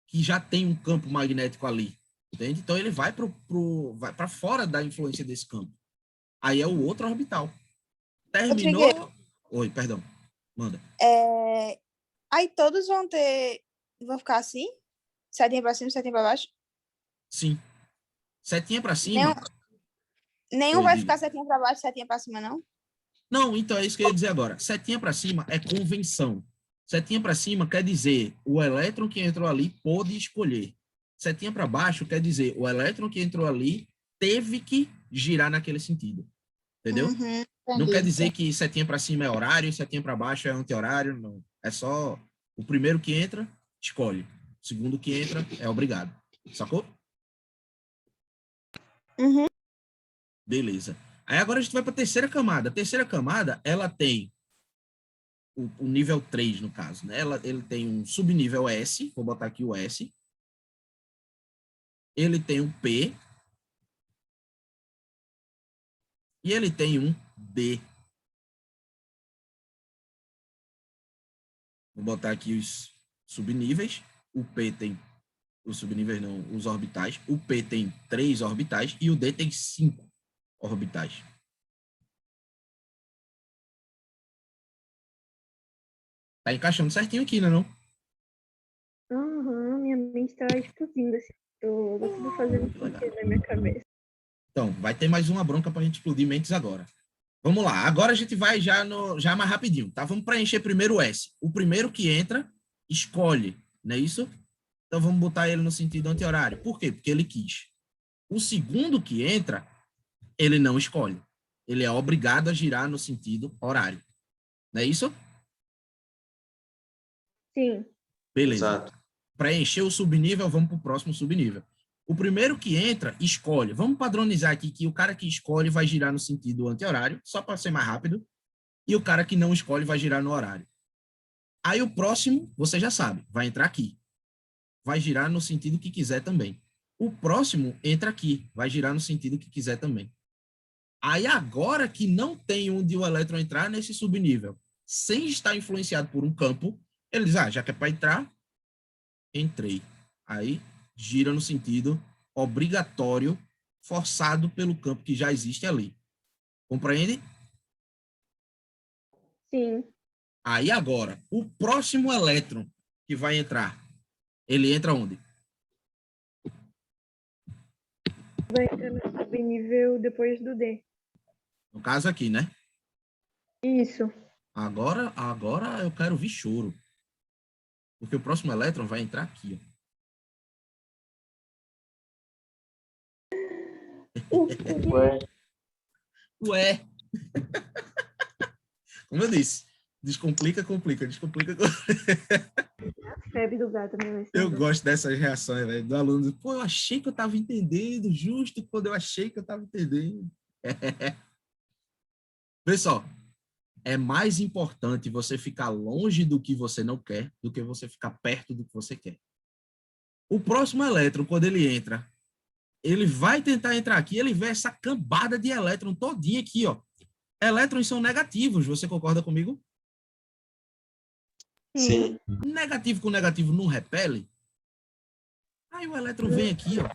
que já tem um campo magnético ali, entende? Então ele vai para fora da influência desse campo. Aí é o outro orbital. Terminou... Trigueiro. Oi, perdão. Manda. Aí todos vão ficar assim? Setinha pra cima, setinha pra baixo? Sim. Setinha para cima... Nenhum Oi, vai diga. ficar setinha pra baixo, setinha pra cima, não? Não, então é isso que eu ia dizer agora. Setinha para cima é convenção. Setinha para cima quer dizer o elétron que entrou ali pôde escolher. Setinha para baixo quer dizer o elétron que entrou ali teve que girar naquele sentido. Entendeu? Uhum, Não entendi. quer dizer que setinha para cima é horário, setinha para baixo é anti-horário, não. É só o primeiro que entra, escolhe. O segundo que entra é obrigado. Sacou? Uhum. Beleza. Aí agora a gente vai para a terceira camada. A terceira camada, ela tem o nível 3, no caso, né? Ele tem um subnível S, vou botar aqui o S. Ele tem um P. E ele tem um D. Vou botar aqui os subníveis. O P tem... Os subníveis não, os orbitais. O P tem 3 orbitais e o D tem 5 orbitais. Tá encaixando certinho aqui, né, não? Aham, minha mente tá explodindo, assim. Tô tudo fazendo sentido na minha cabeça. Então, vai ter mais uma bronca pra gente explodir mentes agora. Vamos lá. Agora a gente vai já mais rapidinho, tá? Vamos preencher primeiro o S. O primeiro que entra, escolhe, não é isso? Então, vamos botar ele no sentido anti-horário. Por quê? Porque ele quis. O segundo que entra, ele não escolhe. Ele é obrigado a girar no sentido horário. Não é isso? Sim. Beleza. Exato. Preencher o subnível, vamos para o próximo subnível. O primeiro que entra, escolhe. Vamos padronizar aqui que o cara que escolhe vai girar no sentido anti-horário, só para ser mais rápido, e o cara que não escolhe vai girar no horário. Aí o próximo, você já sabe, vai entrar aqui. Vai girar no sentido que quiser também. O próximo entra aqui, vai girar no sentido que quiser também. Aí agora que não tem onde o elétron entrar nesse subnível, sem estar influenciado por um campo, ele diz, já que é para entrar, entrei. Aí gira no sentido obrigatório, forçado pelo campo que já existe ali. Compreende? Sim. Aí agora, o próximo elétron que vai entrar, ele entra onde? Vai entrar no subnível depois do D. No caso aqui, né? Isso. Agora eu quero ver choro. Porque o próximo elétron vai entrar aqui, ó. Ué. Como eu disse, descomplica, complica, descomplica. Febre do gato, né? Eu gosto dessas reações, velho, do aluno. Pô, eu achei que eu estava entendendo, justo quando eu achei que eu estava entendendo. Pessoal, é mais importante você ficar longe do que você não quer do que você ficar perto do que você quer. O próximo elétron, quando ele entra, ele vai tentar entrar aqui, ele vê essa cambada de elétron todinha aqui, ó. Elétrons são negativos, você concorda comigo? Sim. Negativo com negativo não repele? Aí o elétron vem aqui, ó.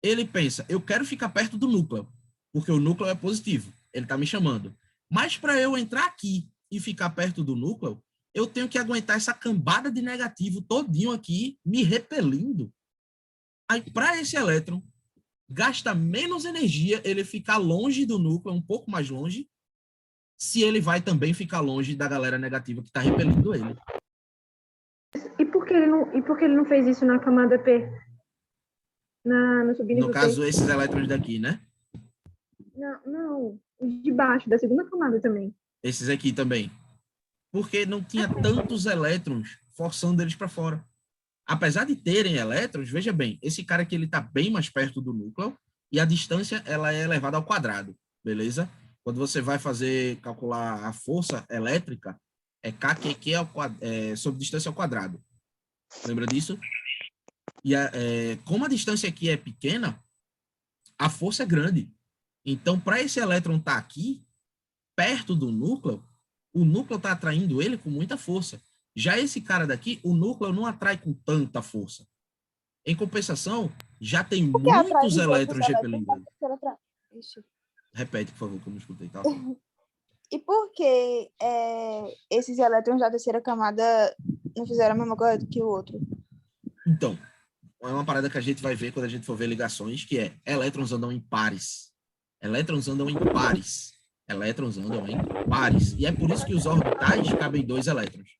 Ele pensa, eu quero ficar perto do núcleo, porque o núcleo é positivo, ele está me chamando. Mas para eu entrar aqui e ficar perto do núcleo, eu tenho que aguentar essa cambada de negativo todinho aqui, me repelindo. Aí, para esse elétron, gasta menos energia ele ficar longe do núcleo, um pouco mais longe, se ele vai também ficar longe da galera negativa que está repelindo ele. E por que ele não fez isso na camada P? No subnível No caso, P? esses elétrons daqui, né? Não. Os de baixo, da segunda camada também. Esses aqui também. Porque não tinha tantos elétrons forçando eles para fora. Apesar de terem elétrons, veja bem, esse cara aqui ele está bem mais perto do núcleo e a distância ela é elevada ao quadrado, beleza? Quando você vai calcular a força elétrica, é KQQ sobre distância ao quadrado. Lembra disso? E como a distância aqui é pequena, a força é grande. Então, para esse elétron estar aqui, perto do núcleo, o núcleo está atraindo ele com muita força. Já esse cara daqui, o núcleo não atrai com tanta força. Em compensação, já tem Por que atrai muitos os outros elétrons elétrons repelindo da ele. terceira camada? Ixi. Repete, por favor, que eu não escutei. Tá? E por que esses elétrons da terceira camada não fizeram a mesma coisa que o outro? Então, é uma parada que a gente vai ver quando a gente for ver ligações, que é elétrons andam em pares. Elétrons andam em pares. Elétrons andam em pares. E é por isso que os orbitais cabem 2 elétrons.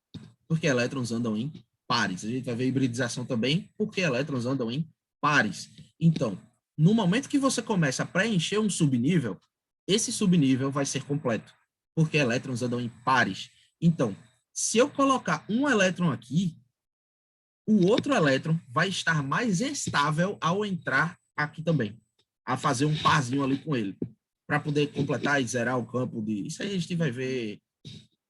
Porque elétrons andam em pares. A gente vai ver hibridização também, porque elétrons andam em pares. Então, no momento que você começa a preencher um subnível, esse subnível vai ser completo, porque elétrons andam em pares. Então, se eu colocar um elétron aqui, o outro elétron vai estar mais estável ao entrar aqui também, a fazer um parzinho ali com ele, para poder completar e zerar o campo de... Isso aí a gente vai ver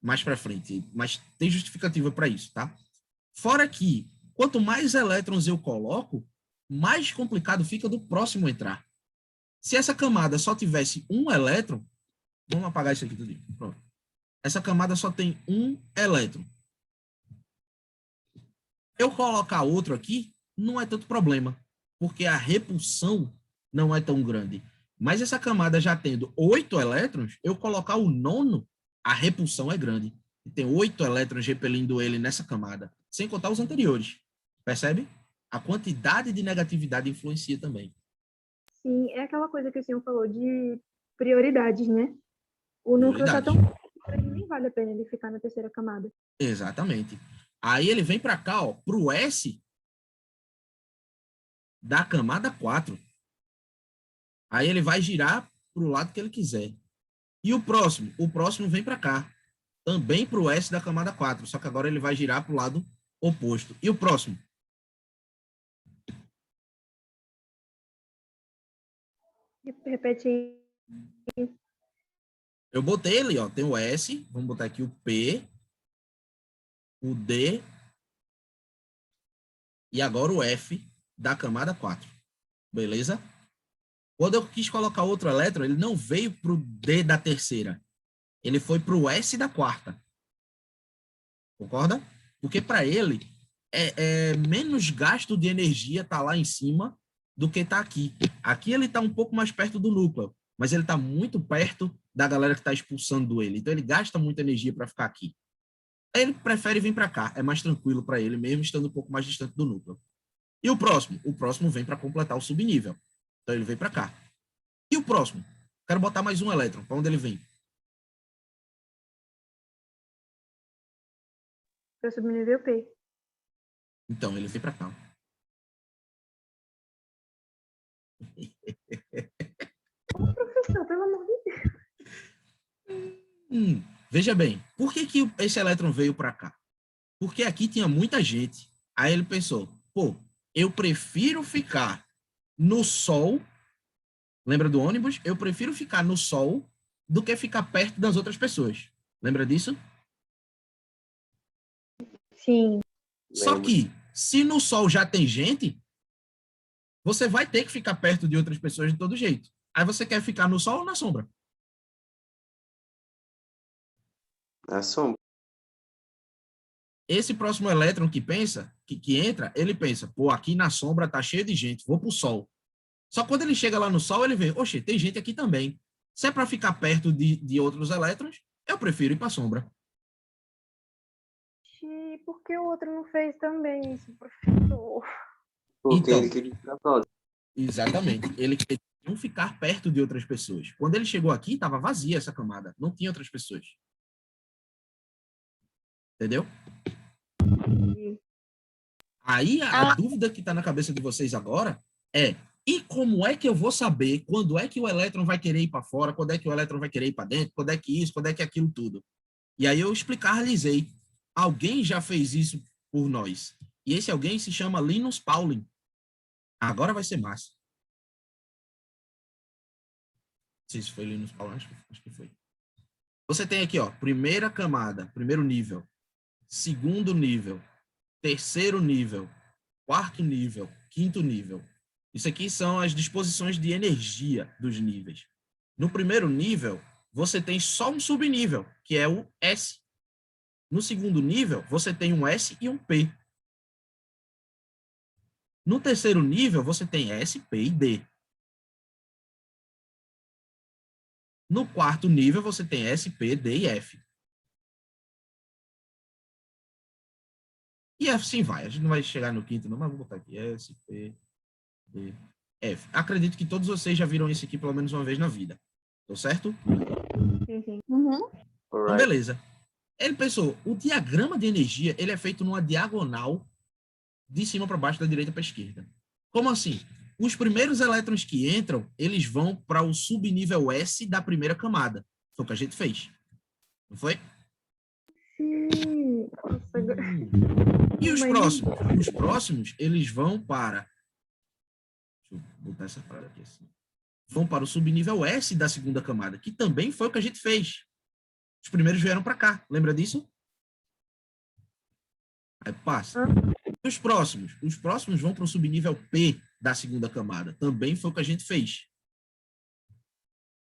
mais para frente, mas tem justificativa para isso, tá? Fora que, quanto mais elétrons eu coloco, mais complicado fica do próximo entrar. Se essa camada só tivesse um elétron, vamos apagar isso aqui tudo. Pronto. Essa camada só tem um elétron. Eu colocar outro aqui, não é tanto problema, porque a repulsão não é tão grande. Mas essa camada já tendo 8 elétrons, eu colocar o 9º, a repulsão é grande. Tem 8 elétrons repelindo ele nessa camada, sem contar os anteriores. Percebe? A quantidade de negatividade influencia também. Sim, é aquela coisa que o senhor falou de prioridades, né? O núcleo está tão... nem vale a pena ele ficar na terceira camada. Exatamente. Aí ele vem para cá, ó, para o S da camada 4. Aí ele vai girar para o lado que ele quiser. E o próximo? O próximo vem para cá. Também para o S da camada 4. Só que agora ele vai girar para o lado oposto. E o próximo? Repete aí. Eu botei ele, ó. Tem o S. Vamos botar aqui o P. O D. E agora o F da camada 4. Beleza? Quando eu quis colocar outro elétron, ele não veio para o D da terceira. Ele foi para o S da quarta. Concorda? Porque para ele é menos gasto de energia estar lá em cima do que está aqui. Aqui ele está um pouco mais perto do núcleo, mas ele está muito perto da galera que está expulsando ele. Então ele gasta muita energia para ficar aqui. Aí ele prefere vir para cá. É mais tranquilo para ele, mesmo estando um pouco mais distante do núcleo. E o próximo? O próximo vem para completar o subnível. Então ele vem para cá. E o próximo? Quero botar mais um elétron. Para onde ele vem? Para o subnível P. Então ele vem para cá. Professor, pelo amor de Deus. Veja bem, por que esse elétron veio para cá? Porque aqui tinha muita gente. Aí ele pensou, pô, eu prefiro ficar no Sol. Lembra do ônibus? Eu prefiro ficar no Sol do que ficar perto das outras pessoas. Lembra disso? Sim. Só que, se no Sol já tem gente, você vai ter que ficar perto de outras pessoas de todo jeito. Aí você quer ficar no Sol ou na sombra? Na sombra. Esse próximo elétron que pensa, que entra, ele pensa, pô, aqui na sombra tá cheio de gente, vou pro Sol. Só que quando ele chega lá no Sol, ele vê, oxe, tem gente aqui também. Se é para ficar perto de outros elétrons, eu prefiro ir para a sombra. E por que o outro não fez também isso, professor? Porque Então, ele queria ficar próximo. Exatamente. Ele queria não ficar perto de outras pessoas. Quando ele chegou aqui, estava vazia essa camada. Não tinha outras pessoas. Entendeu? Aí a dúvida que está na cabeça de vocês agora é: e como é que eu vou saber quando é que o elétron vai querer ir para fora, quando é que o elétron vai querer ir para dentro, quando é que isso, quando é que aquilo tudo? E aí eu explicar-lhes-ei. Alguém já fez isso por nós. E esse alguém se chama Linus Pauling. Agora vai ser massa. Não sei se foi Linus Pauling, acho que foi. Você tem aqui, ó, primeira camada, primeiro nível, segundo nível, terceiro nível, quarto nível, quinto nível. Isso aqui são as disposições de energia dos níveis. No primeiro nível, você tem só um subnível, que é o S. No segundo nível, você tem um S e um P. No terceiro nível, você tem S, P e D. No quarto nível, você tem S, P, D e F. E assim vai. A gente não vai chegar no quinto, não, mas vou botar aqui. S, P, D, F. Acredito que todos vocês já viram isso aqui pelo menos uma vez na vida. Tô certo? Sim, sim. Uhum. Então, Alright. beleza. Ele pensou, o diagrama de energia, ele é feito numa diagonal de cima para baixo, da direita para a esquerda. Como assim? Os primeiros elétrons que entram, eles vão para o subnível S da primeira camada. Foi o que a gente fez. Não foi? Sim. Nossa, agora- E os Mas- próximos? Os próximos, eles vão para... Deixa eu botar essa parada aqui assim. Vão para o subnível S da segunda camada, que também foi o que a gente fez. Os primeiros vieram para cá. Lembra disso? Aí passa. E os próximos? Os próximos vão para o subnível P da segunda camada. Também foi o que a gente fez.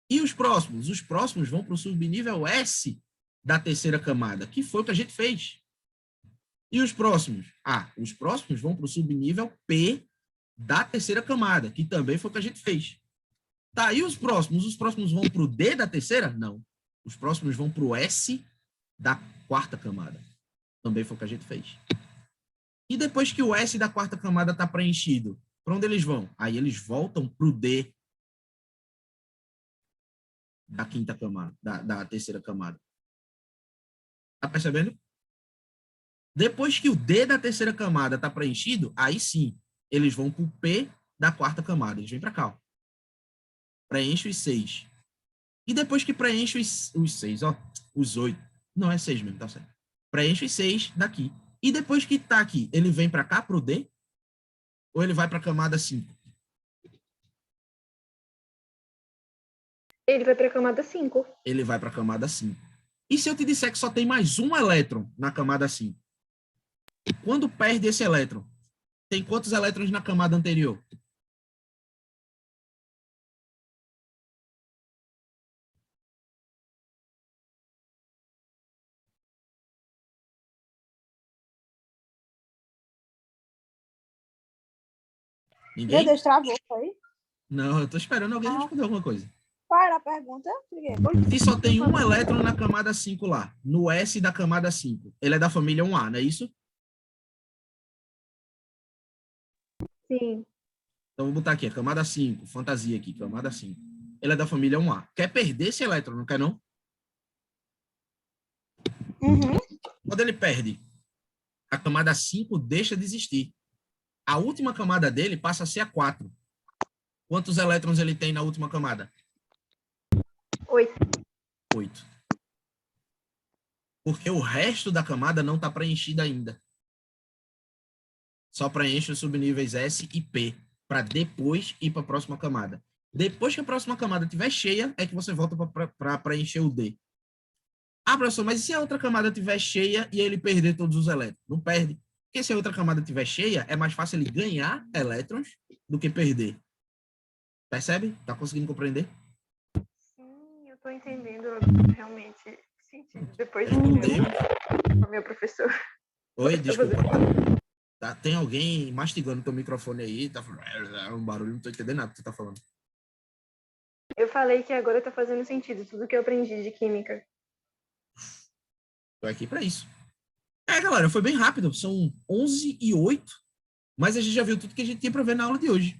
E os próximos? Os próximos vão para o subnível S da terceira camada, que foi o que a gente fez. E os próximos? Os próximos vão para o subnível P da terceira camada, que também foi o que a gente fez. Tá, e os próximos? Os próximos vão para o D da terceira? Não. Os próximos vão para o S da quarta camada. Também foi o que a gente fez. E depois que o S da quarta camada está preenchido, para onde eles vão? Aí eles voltam para o D da quinta camada, da terceira camada. Tá percebendo? Depois que o D da terceira camada está preenchido, aí sim, eles vão para o P da quarta camada. Eles vêm para cá, ó. Preenche os 6. E depois que preenche os 6, ó, os 8. Não, é 6 mesmo, tá certo. Preenche os 6 daqui. E depois que tá aqui, ele vem para cá, pro D? Ou ele vai para a camada 5? Ele vai para a camada 5. Ele vai para a camada 5. E se eu te disser que só tem mais um elétron na camada 5? Quando perde esse elétron, tem quantos elétrons na camada anterior? Meu Ninguém? Deus, travou, foi? Não, eu tô esperando alguém responder alguma coisa. Qual era a pergunta? Por quê? Se só tem um elétron na camada 5 lá, no S da camada 5, ele é da família 1A, não é isso? Sim. Então, vou botar aqui, a camada 5, fantasia aqui, camada 5. Ele é da família 1A. Quer perder esse elétron, não quer não? Uhum. Quando ele perde, a camada 5 deixa de existir. A última camada dele passa a ser a 4. Quantos elétrons ele tem na última camada? 8. 8. Porque o resto da camada não está preenchida ainda. Só preenche os subníveis S e P, para depois ir para a próxima camada. Depois que a próxima camada estiver cheia, é que você volta para preencher o D. Professor, mas e se a outra camada estiver cheia e ele perder todos os elétrons? Não perde. Porque se a outra camada estiver cheia, é mais fácil ele ganhar elétrons do que perder. Percebe? Tá conseguindo compreender? Sim, eu tô entendendo agora, realmente. Sentido. Depois de Respondeu. o meu professor. Oi, desculpa. Tá, tem alguém mastigando teu microfone aí, tá falando um barulho, não tô entendendo nada que tu tá falando. Eu falei que agora tá fazendo sentido tudo que eu aprendi de química. Tô aqui para isso. Galera, foi bem rápido. São 11h08, mas a gente já viu tudo que a gente tinha para ver na aula de hoje,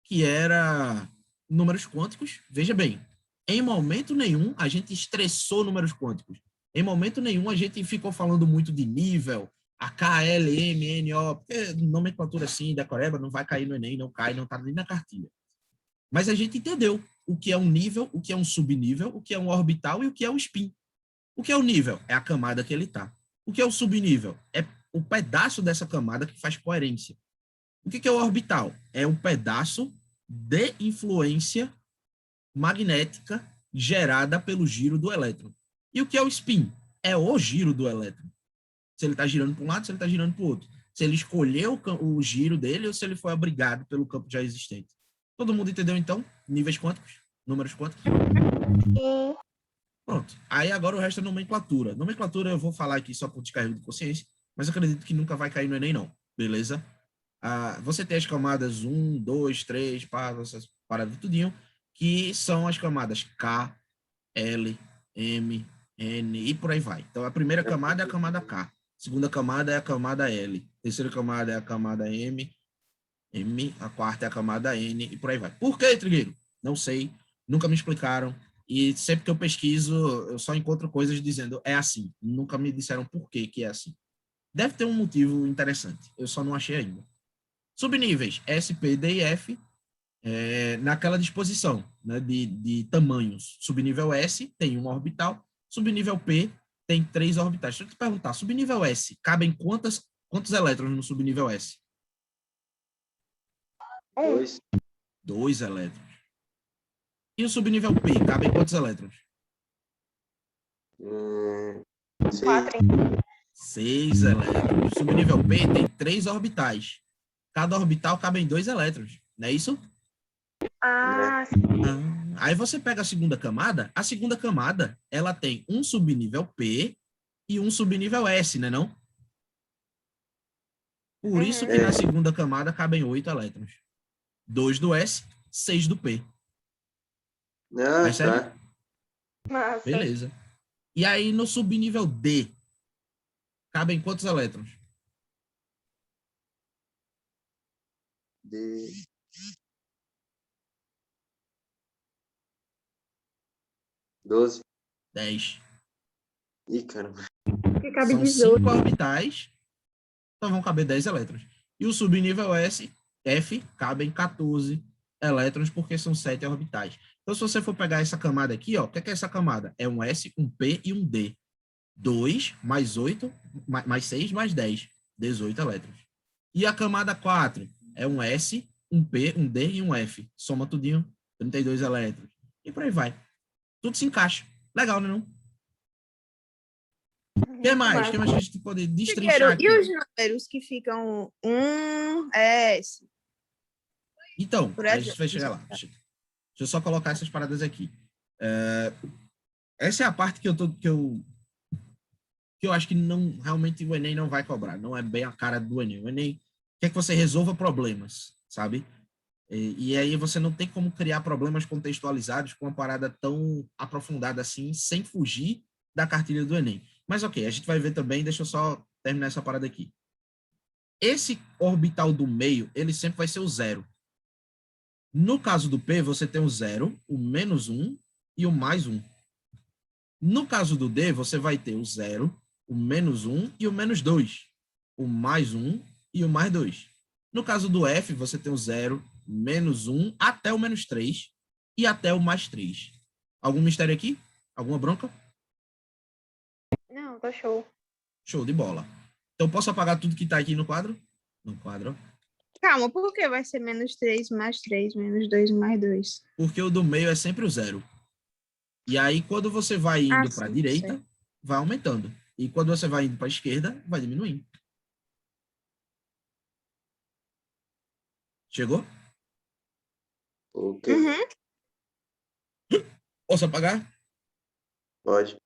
que era números quânticos. Veja bem, em momento nenhum a gente estressou números quânticos. Em momento nenhum a gente ficou falando muito de nível, a K, L, M, N, O, porque nomenclatura assim, decoreba, não vai cair no Enem, não cai, não tá nem na cartilha. Mas a gente entendeu o que é um nível, o que é um subnível, o que é um orbital e o que é um spin. O que é o nível? É a camada que ele está. O que é o subnível? É o pedaço dessa camada que faz coerência. O que é o orbital? É um pedaço de influência magnética gerada pelo giro do elétron. E o que é o spin? É o giro do elétron. Se ele está girando para um lado, se ele está girando para o outro. Se ele escolheu o giro dele ou se ele foi abrigado pelo campo já existente. Todo mundo entendeu, então? Níveis quânticos? Números quânticos? Sim. Pronto. Aí agora o resto é nomenclatura. Nomenclatura eu vou falar aqui só por descarrego de consciência, mas eu acredito que nunca vai cair no Enem, não. Beleza? Você tem as camadas 1, 2, 3, essas paradas tudinho, que são as camadas K, L, M, N e por aí vai. Então, a primeira camada é a camada K. A segunda camada é a camada L. A terceira camada é a camada M. A quarta é a camada N e por aí vai. Por que, Trigueiro? Não sei. Nunca me explicaram. E sempre que eu pesquiso, eu só encontro coisas dizendo é assim. Nunca me disseram por que é assim. Deve ter um motivo interessante. Eu só não achei ainda. Subníveis S, P, D e F, naquela disposição, né, de tamanhos. Subnível S tem uma orbital. Subnível P tem 3 orbitais. Deixa eu te perguntar. Subnível S, cabem quantos elétrons no subnível S? 2. 2 elétrons. E o subnível P, cabem quantos elétrons? 6. 4. 6 elétrons. O subnível P tem 3 orbitais. Cada orbital cabe em 2 elétrons. Não é isso? Ah, Aí você pega a segunda camada, ela tem um subnível P e um subnível S, né não? Por isso que na segunda camada cabem 8 elétrons. 2 do S, 6 do P. Percebe? Tá. massa. Beleza. E aí no subnível D, cabem quantos elétrons? D. 12. 10. Ih, caramba. Que cabe São 18. 5 orbitais, então vão caber 10 elétrons. E o subnível F, cabem 14 elétrons, porque são 7 orbitais. Então, se você for pegar essa camada aqui, ó, o que é essa camada? É um S, um P e um D. 2 mais 8, mais 6 mais 10. 18 elétrons. E a camada 4 é um S, um P, um D e um F. Soma tudinho, 32 elétrons. E por aí vai. Tudo se encaixa. Legal, né, não? O que mais? O que mais a gente pode destrinchar aqui? E os números que ficam 1, S? Então, Por a exemplo. gente vai chegar lá. Deixa eu só colocar essas paradas aqui. Essa é a parte que eu acho que não, realmente o Enem não vai cobrar. Não é bem a cara do Enem. O Enem quer que você resolva problemas, sabe? E aí você não tem como criar problemas contextualizados com uma parada tão aprofundada assim, sem fugir da cartilha do Enem. Mas ok, a gente vai ver também, deixa eu só terminar essa parada aqui. Esse orbital do meio, ele sempre vai ser o 0. No caso do P, você tem o 0, o menos 1 e o mais 1. No caso do D, você vai ter o 0, o menos 1 e o menos 2. O mais 1 e o mais 2. No caso do F, você tem o 0, menos 1, até o menos 3 e até o mais 3. Algum mistério aqui? Alguma bronca? Não, tá show. Show de bola. Então, posso apagar tudo que está aqui no quadro? No quadro. Calma, por que vai ser menos 3 mais 3, menos 2 mais 2? Porque o do meio é sempre o 0. E aí, quando você vai indo para a sim, direita, sei. vai aumentando. E quando você vai indo para a esquerda, vai diminuindo. Chegou? Ok. Posso apagar? Pode.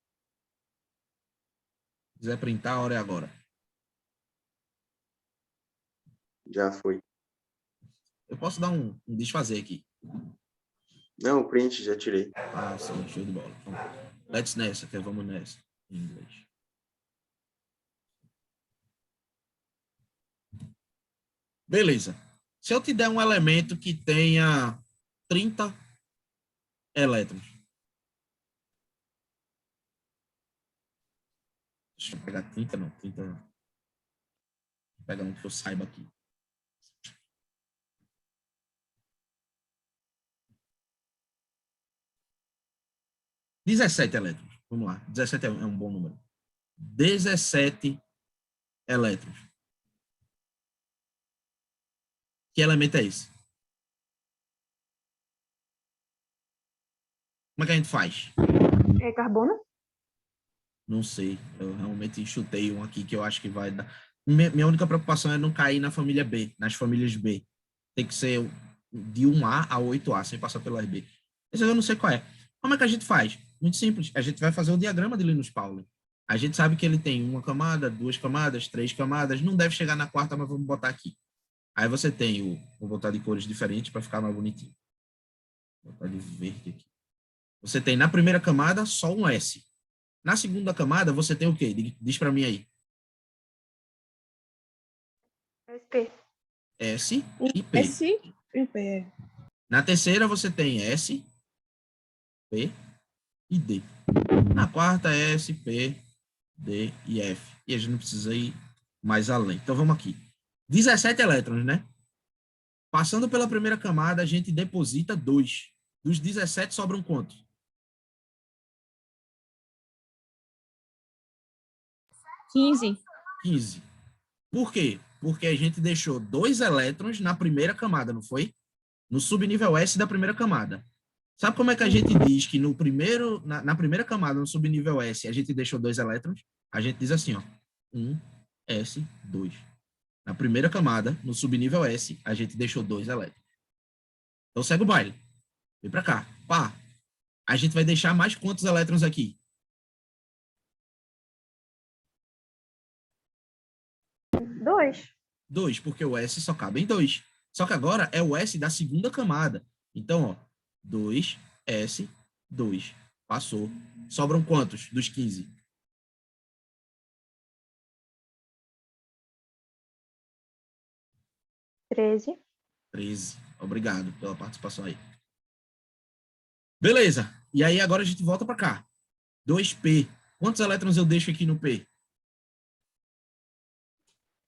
Se quiser printar, a hora é agora. Já foi. Eu posso dar um desfazer aqui. Não, o print já tirei. Ah, sim, show de bola. Então, let's nessa, que vamos nessa. Em inglês. Beleza. Se eu te der um elemento que tenha 30 elétrons. Deixa eu pegar 30, não. 30. Vou pegar um que eu saiba aqui. (17 elétrons. Vamos lá. 17 é um bom número. 17 elétrons. Que elemento é esse? Como é que a gente faz? É carbono? Não sei. Eu realmente chutei um aqui que eu acho que vai dar. Minha única preocupação é não cair na família B, nas famílias B. Tem que ser de 1A a 8A, sem passar pela B. Esse eu não sei qual é. Como é que a gente faz? Muito simples. A gente vai fazer o diagrama de Linus Pauling. A gente sabe que ele tem uma camada, duas camadas, três camadas. Não deve chegar na quarta, mas vamos botar aqui. Aí você tem o... Vou botar de cores diferentes para ficar mais bonitinho. Vou botar de verde aqui. Você tem na primeira camada só um S. Na segunda camada você tem o quê? Diz para mim aí. SP. S e P. S e P. Na terceira você tem S, P e D. Na quarta, S, P, D e F. E a gente não precisa ir mais além. Então vamos aqui. 17 elétrons, né? Passando pela primeira camada, a gente deposita 2. Dos 17 sobram quantos? 15. 15. Por quê? Porque a gente deixou 2 elétrons na primeira camada, não foi? No subnível S da primeira camada. Sabe como é que a gente diz que no primeiro, na primeira camada, no subnível S, a gente deixou 2 elétrons? A gente diz assim, ó, 1, S, 2. Na primeira camada, no subnível S, a gente deixou 2 elétrons. Então segue o baile. Vem pra cá. Pá. A gente vai deixar mais quantos elétrons aqui? 2. 2, porque o S só cabe em 2. Só que agora é o S da segunda camada. Então, ó, 2, S, 2. Passou. Sobram quantos dos 15? 13. 13. Obrigado pela participação aí. Beleza. E aí agora a gente volta para cá. 2P. Quantos elétrons eu deixo aqui no P?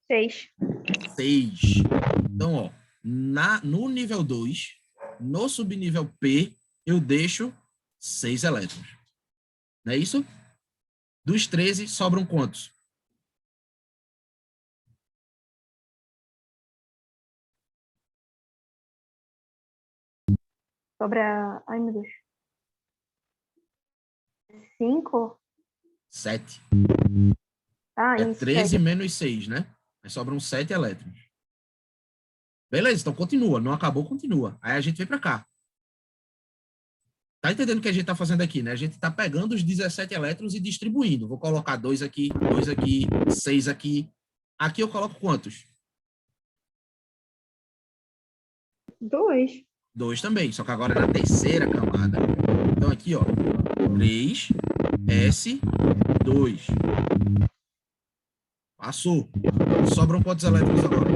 6. 6. Então, ó, no nível 2, no subnível P, eu deixo 6 elétrons. Não é isso? Dos 13, sobram quantos? Sobra. Ai, meu Deus. 5? 7. Ah, É isso. 13 7. menos 6, né? Aí sobram 7 elétrons. Beleza, então continua. Não acabou, continua. Aí a gente vem para cá. Tá entendendo o que a gente tá fazendo aqui, né? A gente tá pegando os 17 elétrons e distribuindo. Vou colocar 2 aqui, 2 aqui, 6 aqui. Aqui eu coloco quantos? 2. 2 também, só que agora é na terceira camada. Então aqui, ó, 3, S, 2. Passou. Sobram quantos elétrons agora?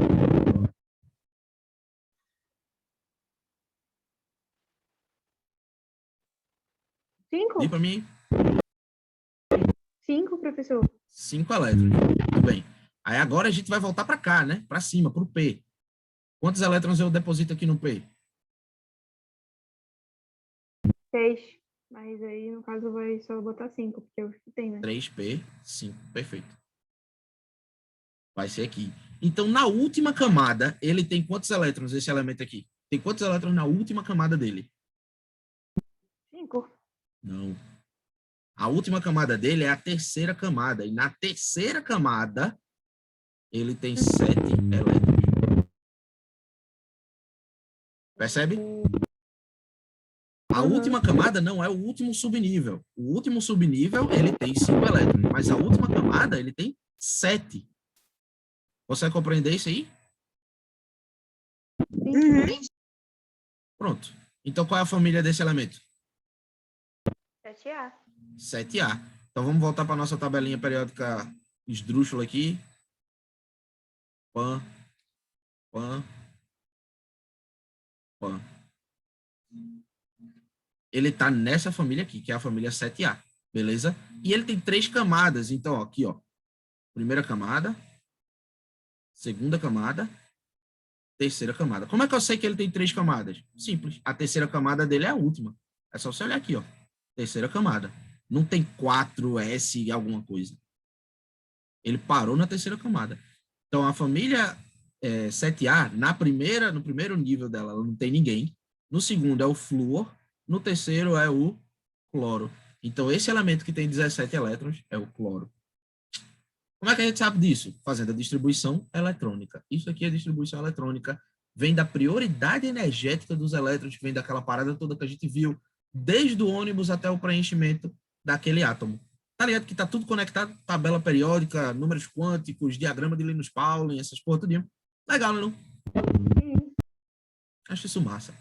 5? Diz para mim. 5, professor. 5 elétrons. Tudo bem. Aí agora a gente vai voltar para cá, né? Para cima, para o P. Quantos elétrons eu deposito aqui no P? 6. Mas aí, no caso, vai só botar 5, porque eu tenho, né? 3P, 5. Perfeito. Vai ser aqui. Então, na última camada, ele tem quantos elétrons, esse elemento aqui? Tem quantos elétrons na última camada dele? 5. Não. A última camada dele é a terceira camada. E na terceira camada, ele tem 7 elétrons. Percebe? A última camada não é o último subnível. O último subnível, ele tem 5 elétrons. Mas a última camada, ele tem 7. Consegue compreender isso aí? Pronto. Então, qual é a família desse elemento? 7A. 7A. Então, vamos voltar para a nossa tabelinha periódica esdrúxula aqui. Pan, pan, pan. Ele está nessa família aqui, que é a família 7A. Beleza? E ele tem 3 camadas. Então, ó, aqui, ó. Primeira camada. Segunda camada. Terceira camada. Como é que eu sei que ele tem 3 camadas? Simples. A terceira camada dele é a última. É só você olhar aqui, ó. Terceira camada. Não tem 4S e alguma coisa. Ele parou na terceira camada. Então, a família 7A, no primeiro nível dela, ela não tem ninguém. No segundo é o flúor. No terceiro é o cloro. Então, esse elemento que tem 17 elétrons é o cloro. Como é que a gente sabe disso? Fazendo a distribuição eletrônica. Isso aqui é distribuição eletrônica. Vem da prioridade energética dos elétrons, que vem daquela parada toda que a gente viu desde o ônibus até o preenchimento daquele átomo. Tá ligado que tá tudo conectado, tabela periódica, números quânticos, diagrama de Linus Pauling, essas porra tudinho. Legal, não? Acho isso massa.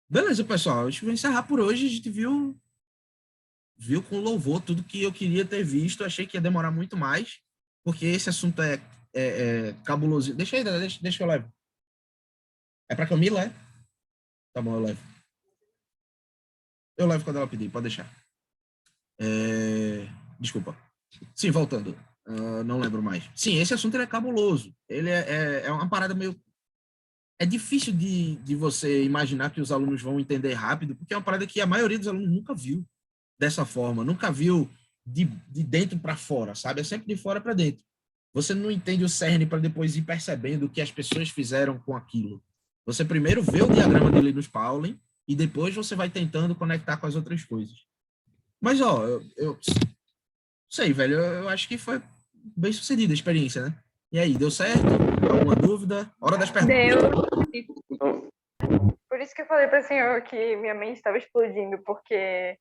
Beleza, pessoal. Acho que vou encerrar por hoje. A gente viu com louvor tudo que eu queria ter visto. Achei que ia demorar muito mais, porque esse assunto é cabuloso. Deixa eu levo. É pra Camila, é? Tá bom, eu levo. Eu levo quando ela pedir, pode deixar. Desculpa. Sim, voltando. Não lembro mais. Sim, esse assunto ele é cabuloso. Ele é uma parada meio... É difícil de você imaginar que os alunos vão entender rápido, porque é uma parada que a maioria dos alunos nunca viu dessa forma, nunca viu de dentro para fora, sabe? É sempre de fora para dentro. Você não entende o cerne para depois ir percebendo o que as pessoas fizeram com aquilo. Você primeiro vê o diagrama de Linus Pauling e depois você vai tentando conectar com as outras coisas. Mas, ó, eu sei, velho, eu acho que foi bem sucedida a experiência, né? E aí, deu certo? Alguma dúvida? Hora das perguntas. Deu. Por isso que eu falei para o senhor que minha mente estava explodindo, porque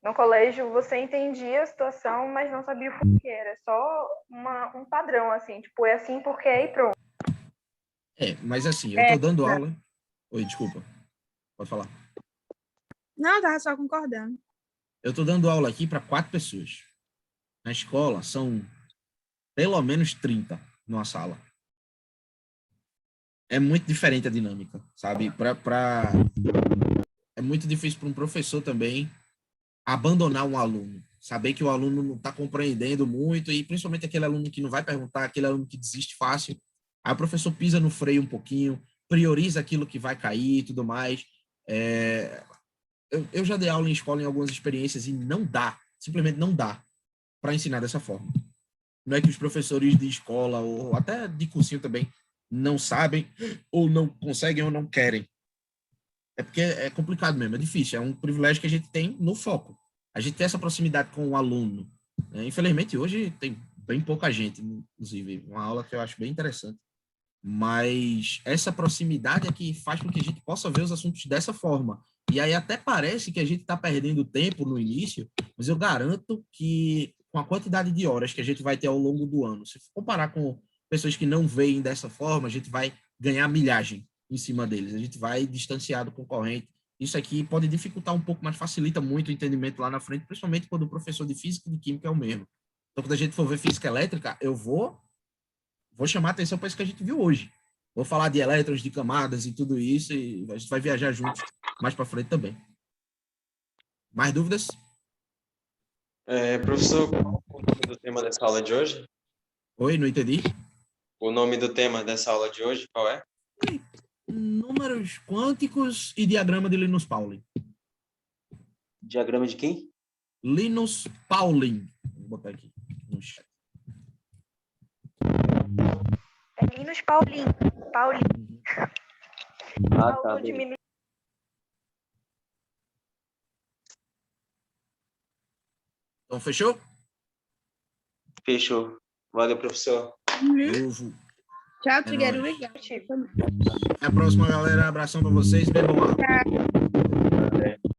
no colégio você entendia a situação, mas não sabia o porquê. Era só um padrão, assim, tipo, é assim porque é e pronto. Mas assim, eu tô dando aula... Oi, desculpa. Pode falar. Não, eu tava só concordando. Eu tô dando aula aqui para 4 pessoas. Na escola, são pelo menos 30 numa sala. É muito diferente a dinâmica, sabe? É muito difícil para um professor também abandonar um aluno. Saber que o aluno não está compreendendo muito, e principalmente aquele aluno que não vai perguntar, aquele aluno que desiste fácil. Aí o professor pisa no freio um pouquinho, prioriza aquilo que vai cair e tudo mais. Eu já dei aula em escola em algumas experiências e não dá, simplesmente não dá para ensinar dessa forma. Não é que os professores de escola, ou até de cursinho também, não sabem, ou não conseguem, ou não querem. É porque é complicado mesmo, é difícil. É um privilégio que a gente tem no foco. A gente tem essa proximidade com o aluno. Infelizmente, hoje tem bem pouca gente, inclusive. Uma aula que eu acho bem interessante. Mas essa proximidade é que faz com que a gente possa ver os assuntos dessa forma. E aí até parece que a gente está perdendo tempo no início, mas eu garanto que com a quantidade de horas que a gente vai ter ao longo do ano, se comparar com pessoas que não veem dessa forma, a gente vai ganhar milhagem em cima deles, a gente vai distanciar do concorrente. Isso aqui pode dificultar um pouco, mas facilita muito o entendimento lá na frente, principalmente quando o professor de física e de química é o mesmo. Então, quando a gente for ver física elétrica, eu vou chamar atenção para isso que a gente viu hoje. Vou falar de elétrons, de camadas e tudo isso, e a gente vai viajar juntos mais para frente também. Mais dúvidas? Professor, qual é o nome do tema dessa aula de hoje? Oi, não entendi. O nome do tema dessa aula de hoje, qual é? Números quânticos e diagrama de Linus Pauling. Diagrama de quem? Linus Pauling. Vou botar aqui no chat. É Linus Pauling. Tá. Então, fechou? Fechou. Valeu, professor. Novo. Tchau, É Trigueiro. nóis. Obrigado. Até a próxima, galera. Abração para vocês. Bebam água.